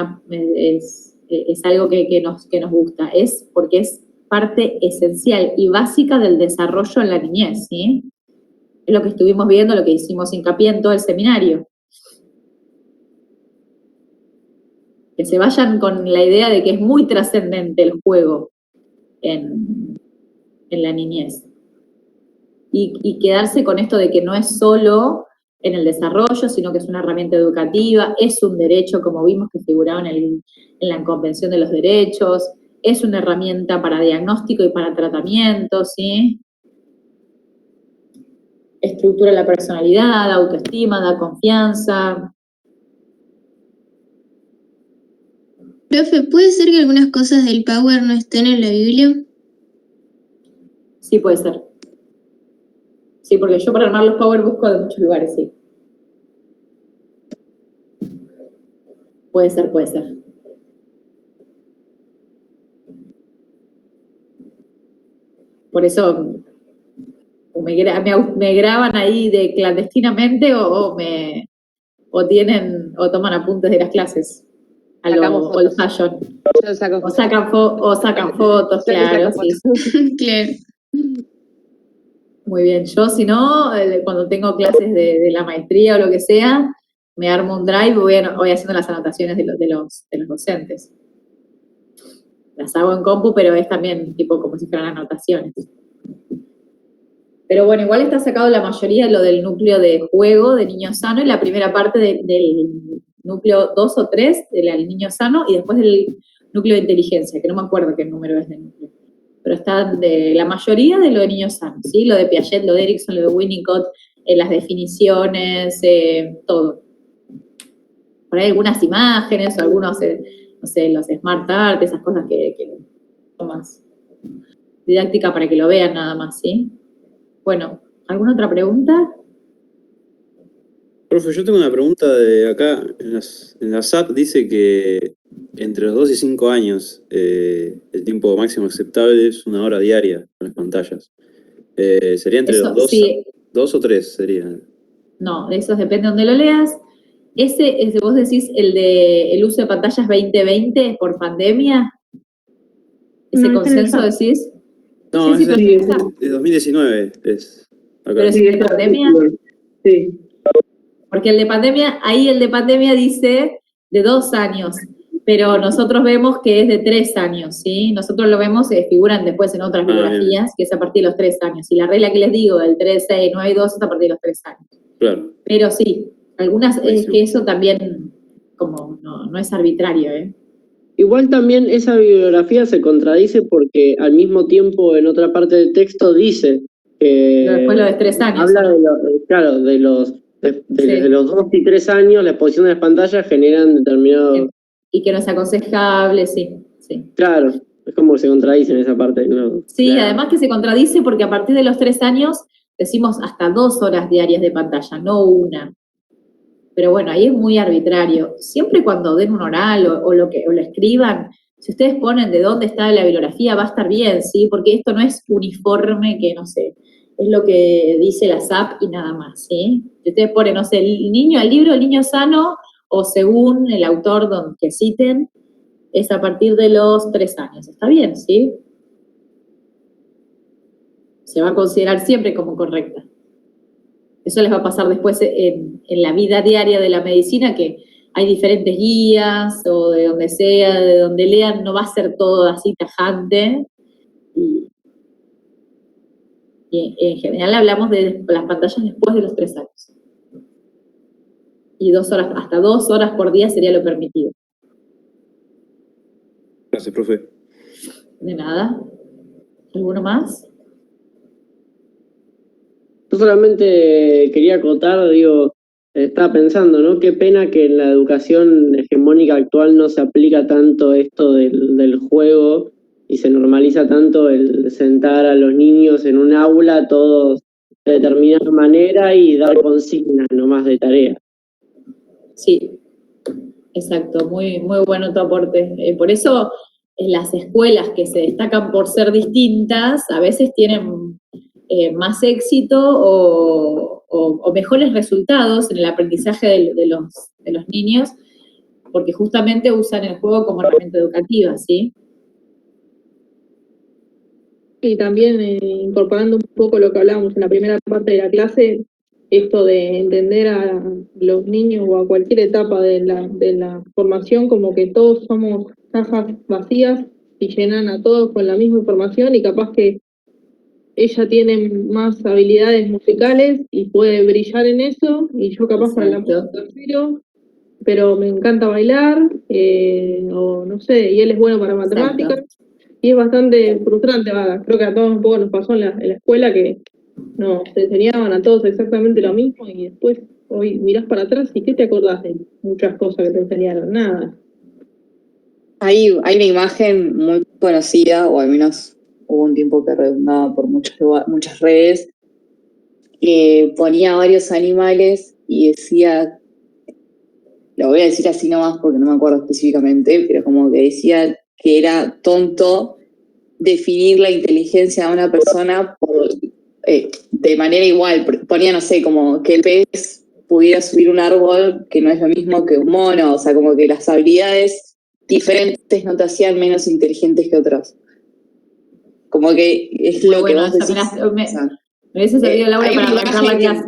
algo que nos gusta, es porque es parte esencial y básica del desarrollo en la niñez, ¿sí? Es lo que estuvimos viendo, lo que hicimos hincapié en todo el seminario. Que se vayan con la idea de que es muy trascendente el juego en la niñez. Y quedarse con esto de que no es solo en el desarrollo, sino que es una herramienta educativa, es un derecho, como vimos que figuraba en la Convención de los Derechos, es una herramienta para diagnóstico y para tratamiento, ¿sí? Estructura la personalidad, autoestima, da confianza. Profe, ¿puede ser que algunas cosas del Power no estén en la Biblia? Sí, puede ser. Sí, porque yo para armar los Power busco de muchos lugares, sí. Puede ser, puede ser. Por eso me graban ahí de clandestinamente o toman apuntes de las clases. A lo old fashion. O sacan fotos, claro. Sí. Claro. Muy bien. Yo, si no, cuando tengo clases de la maestría o lo que sea, me armo un drive y voy haciendo las anotaciones de los docentes. Las hago en compu, pero es también tipo como si fueran anotaciones. Pero bueno, igual está sacado la mayoría de lo del núcleo de juego de niño sano y la primera parte del núcleo 2 o 3 del niño sano y después del núcleo de inteligencia, que no me acuerdo qué número es del núcleo. Pero está de la mayoría de lo de niños sanos, ¿sí? Lo de Piaget, lo de Erikson, lo de Winnicott, las definiciones, todo. Por ahí algunas imágenes o algunos, no sé, los Smart Art, esas cosas que son más didáctica para que lo vean nada más, ¿sí? Bueno, ¿alguna otra pregunta? Profe, yo tengo una pregunta de acá. En la SAP dice que entre los 2 y 5 años el tiempo máximo aceptable es 1 hora diaria con las pantallas. ¿Sería entre Eso, los 2, sí. 2 o 3? Sería. No, eso depende de donde lo leas. Vos decís el uso de pantallas 2020 por pandemia. ¿Ese No, consenso decís? No, Sí, es de 2019. Pero es de pandemia. Sí. Porque el de pandemia dice de 2 años, pero nosotros vemos que es de 3 años, ¿sí? Nosotros lo vemos, figuran después en otras bibliografías, que es a partir de los 3 años. Y la regla que les digo, del 3, 6, 9 y 2 es a partir de los 3 años. Claro. Pero sí, algunas, es que eso también, como, no es arbitrario, ¿eh? Igual también esa bibliografía se contradice porque al mismo tiempo en otra parte del texto dice que... Pero después lo de 3 años. Habla de los 2 y 3 años, la exposición de las pantallas generan determinado... Y que no es aconsejable, sí. Claro, es como que se contradice en esa parte, ¿no? Sí, además que se contradice porque a partir de los 3 años decimos hasta 2 horas diarias de pantalla, no 1. Pero bueno, ahí es muy arbitrario. Siempre cuando den un oral o lo escriban, si ustedes ponen de dónde está la bibliografía, va a estar bien, ¿sí? Porque esto no es uniforme, que no sé, es lo que dice la SAP y nada más, ¿sí? Si ustedes ponen, no sé, el libro El niño sano, o según el autor que citen, es a partir de los 3 años. Está bien, ¿sí? Se va a considerar siempre como correcta. Eso les va a pasar después en la vida diaria de la medicina, que hay diferentes guías, o de donde sea, de donde lean, no va a ser todo así tajante. Y en general hablamos de las pantallas después de los 3 años. Y 2 horas, hasta 2 horas por día sería lo permitido. Gracias, profe. De nada. ¿Alguno más? Yo solamente quería acotar, estaba pensando, ¿no? Qué pena que en la educación hegemónica actual no se aplica tanto esto del juego y se normaliza tanto el sentar a los niños en un aula todos de determinada manera y dar consignas nomás de tarea. Sí, exacto, muy, muy bueno tu aporte. Por eso las escuelas que se destacan por ser distintas a veces tienen más éxito o mejores resultados en el aprendizaje de los niños, porque justamente usan el juego como herramienta educativa, ¿sí? Y también incorporando un poco lo que hablábamos en la primera parte de la clase, esto de entender a los niños o a cualquier etapa de la formación como que todos somos cajas vacías y llenan a todos con la misma información, y capaz que ella tiene más habilidades musicales y puede brillar en eso, y yo capaz para la música cero, pero me encanta bailar, o no sé, y él es bueno para matemáticas. Exacto. Y es bastante frustrante, creo que a todos un poco nos pasó en la escuela que nos enseñaban a todos exactamente lo mismo, y después hoy mirás para atrás y ¿qué te acordás de muchas cosas que te enseñaron? Nada. Hay una imagen muy conocida, o al menos hubo un tiempo que redundaba por muchas redes, que ponía varios animales y decía, lo voy a decir así nomás porque no me acuerdo específicamente, pero como que decía que era tonto definir la inteligencia de una persona de manera igual. Ponía, no sé, como que el pez pudiera subir un árbol, que no es lo mismo que un mono, o sea, como que las habilidades diferentes no te hacían menos inteligentes que otros. Como que es lo que vos decís. Me hubiese servido, Laura, para arrancar la clase.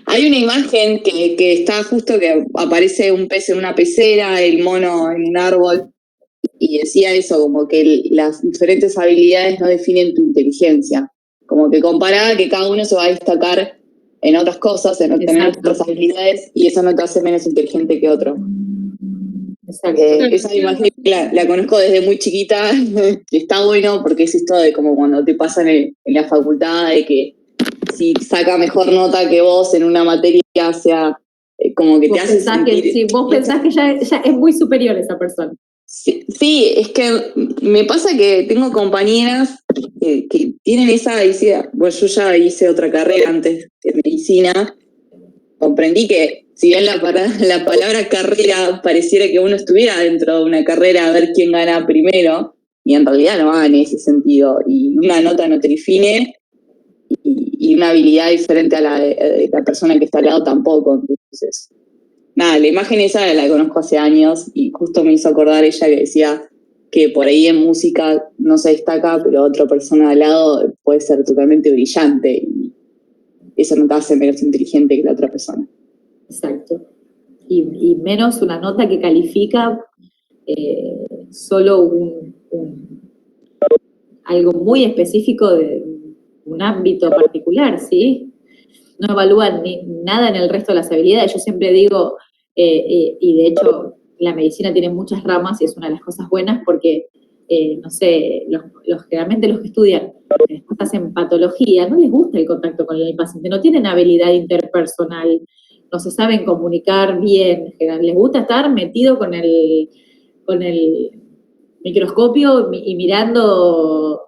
Hay una imagen que está justo que aparece un pez en una pecera, el mono en un árbol, y decía eso, como que las diferentes habilidades no definen tu inteligencia. Como que comparaba que cada uno se va a destacar en otras cosas, en obtener otras habilidades, y eso no te hace menos inteligente que otro. Esa imagen la conozco desde muy chiquita, que está bueno porque es esto de como cuando te pasan en la facultad, de que si saca mejor nota que vos en una materia, sea como que te hace sentir... Sí, vos pensás que ya es muy superior esa persona. Sí, es que me pasa que tengo compañeras que tienen esa idea. Bueno, yo ya hice otra carrera antes de medicina. Comprendí que si bien la palabra carrera pareciera que uno estuviera dentro de una carrera a ver quién gana primero, y en realidad no va en ese sentido. Y una nota no te define, y una habilidad diferente a la de la persona que está al lado tampoco. Entonces, nada, la imagen esa la conozco hace años y justo me hizo acordar ella que decía que por ahí en música no se destaca, pero otra persona al lado puede ser totalmente brillante y eso no te hace menos inteligente que la otra persona. Exacto. Y menos una nota que califica solo algo muy específico de un ámbito particular, ¿sí? No evalúan nada en el resto de las habilidades. Yo siempre digo, y de hecho la medicina tiene muchas ramas y es una de las cosas buenas porque, no sé, generalmente los que estudian cosas en patología no les gusta el contacto con el paciente, no tienen habilidad interpersonal, no se saben comunicar bien, les gusta estar metido con el microscopio y mirando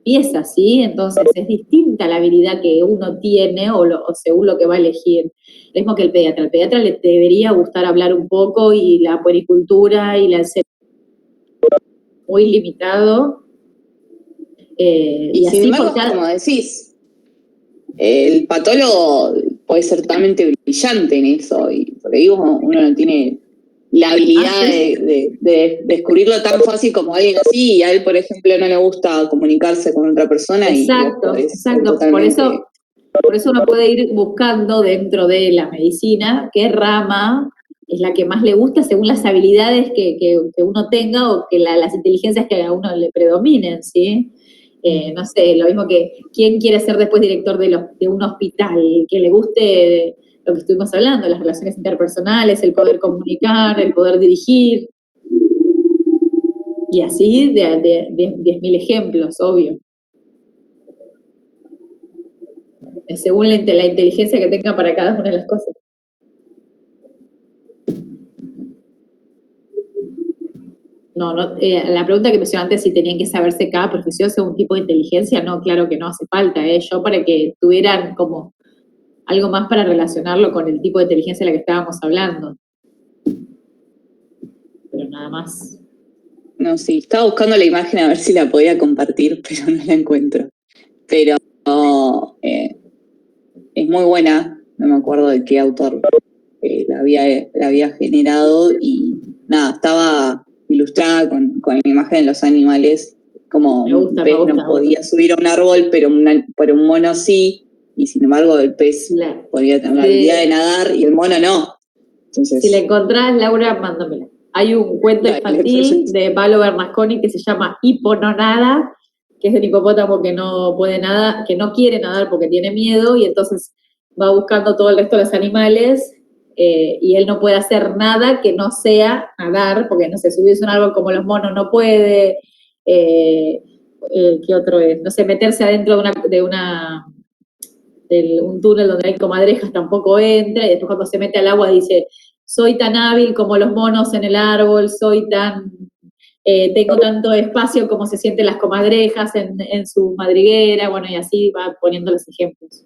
piezas, ¿sí? Entonces es distinta la habilidad que uno tiene o según lo que va a elegir. Lo mismo que el pediatra. Al pediatra le debería gustar hablar un poco y la puericultura y la muy limitado. Y sin embargo, como decís, el patólogo puede ser totalmente brillante en eso, y por ahí uno no tiene la habilidad de descubrirlo tan fácil como alguien así, y a él, por ejemplo, no le gusta comunicarse con otra persona. Exacto. Por eso uno puede ir buscando dentro de la medicina qué rama es la que más le gusta según las habilidades que uno tenga o que las inteligencias que a uno le predominen, ¿sí? No sé, lo mismo que quién quiere ser después director de un hospital, que le guste lo que estuvimos hablando, las relaciones interpersonales, el poder comunicar, el poder dirigir, y así de 10.000 ejemplos, obvio. Según la inteligencia que tenga para cada una de las cosas. La pregunta que me hicieron antes, si tenían que saberse cada profesión según un tipo de inteligencia, no, claro que no hace falta. Yo para que tuvieran como algo más para relacionarlo con el tipo de inteligencia de la que estábamos hablando. Pero nada más. No, sí, estaba buscando la imagen a ver si la podía compartir, pero no la encuentro. pero es muy buena, no me acuerdo de qué autor la había generado, y nada, estaba ilustrada con la imagen de los animales, como un pez no podía subir a un árbol, pero un mono sí, y sin embargo el pez podía tener la habilidad de nadar y el mono no. Entonces, si la encontrás, Laura, mándamela. Hay un cuento infantil de Pablo Bernasconi que se llama Hipononada, que es del hipopótamo que no puede nadar, que no quiere nadar porque tiene miedo, y entonces va buscando todo el resto de los animales, y él no puede hacer nada que no sea nadar, porque no sé, subirse a un árbol como los monos no puede, ¿qué otro es? No sé, meterse adentro de un túnel donde hay comadrejas tampoco entra, y después cuando se mete al agua dice, soy tan hábil como los monos en el árbol, tengo tanto espacio como se sienten las comadrejas en su madriguera, bueno, y así va poniendo los ejemplos.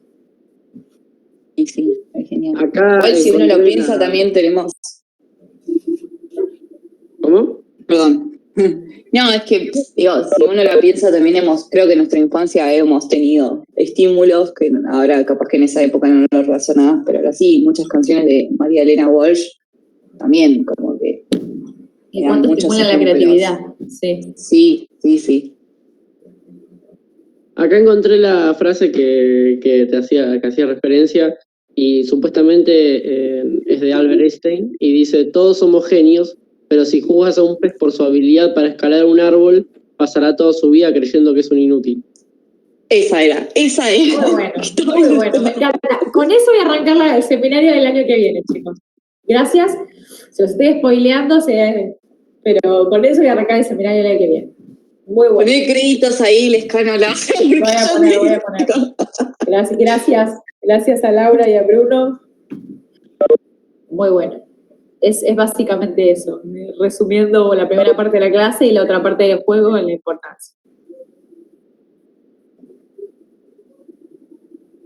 Sí, es genial. Acá igual si uno lo piensa también tenemos... ¿Cómo? Perdón. No, es que, digo, si uno lo piensa también creo que en nuestra infancia hemos tenido estímulos que ahora capaz que en esa época no lo razonabas, pero ahora sí, muchas canciones de María Elena Walsh también, como que... Y cuánto estimula la creatividad, sí. Sí. Acá encontré la frase que hacía referencia, y supuestamente es de Albert Einstein, y dice, todos somos genios, pero si juzgas a un pez por su habilidad para escalar un árbol, pasará toda su vida creyendo que es un inútil. Esa era. Muy bueno, me encanta. Con eso voy a arrancar el seminario del año que viene, chicos. Gracias, se los estoy spoileando, pero con eso voy a arrancar el seminario del año que viene. Muy bueno. Poné créditos ahí, Lescano la... Voy a poner. Gracias a Laura y a Bruno. Muy bueno. Es básicamente eso, resumiendo la primera parte de la clase y la otra parte del juego en la importancia.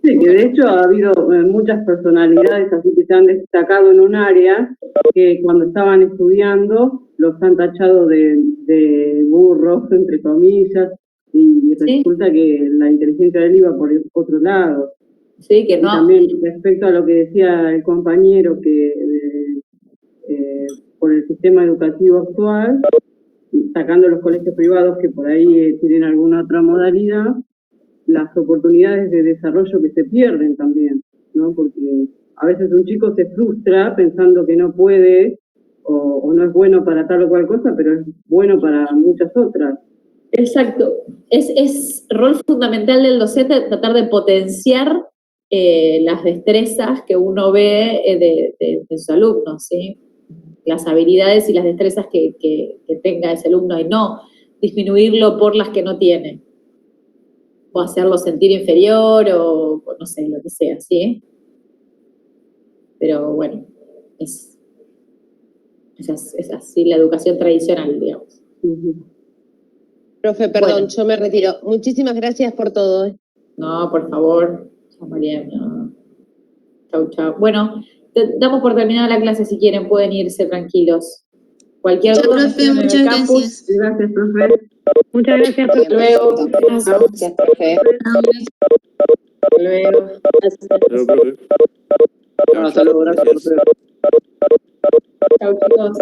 Sí, que de hecho ha habido muchas personalidades así que se han destacado en un área que cuando estaban estudiando los han tachado de burros, entre comillas, y resulta que la inteligencia de él iba por otro lado. Sí, que no. Y también respecto a lo que decía el compañero, que por el sistema educativo actual, sacando los colegios privados que por ahí tienen alguna otra modalidad, las oportunidades de desarrollo que se pierden también, ¿no? Porque a veces un chico se frustra pensando que no puede o no es bueno para tal o cual cosa, pero es bueno para muchas otras. Exacto. Es rol fundamental del docente tratar de potenciar las destrezas que uno ve de sus alumnos, ¿sí? Las habilidades y las destrezas que tenga ese alumno, y no disminuirlo por las que no tiene, o hacerlo sentir inferior, o no sé, lo que sea, ¿sí? Pero bueno, es así la educación tradicional, digamos. Profe, perdón, yo me retiro. Muchísimas gracias por todo. No, por favor. Chao, Mariana. Chau. Bueno, damos por terminada la clase, si quieren, pueden irse tranquilos. Cualquier Chao, duda, profe, muchas gracias. Gracias, profe. Muchas gracias. Hasta luego. Gracias, profe. Hasta luego. Hasta luego, gracias, profe. Chau, chicos.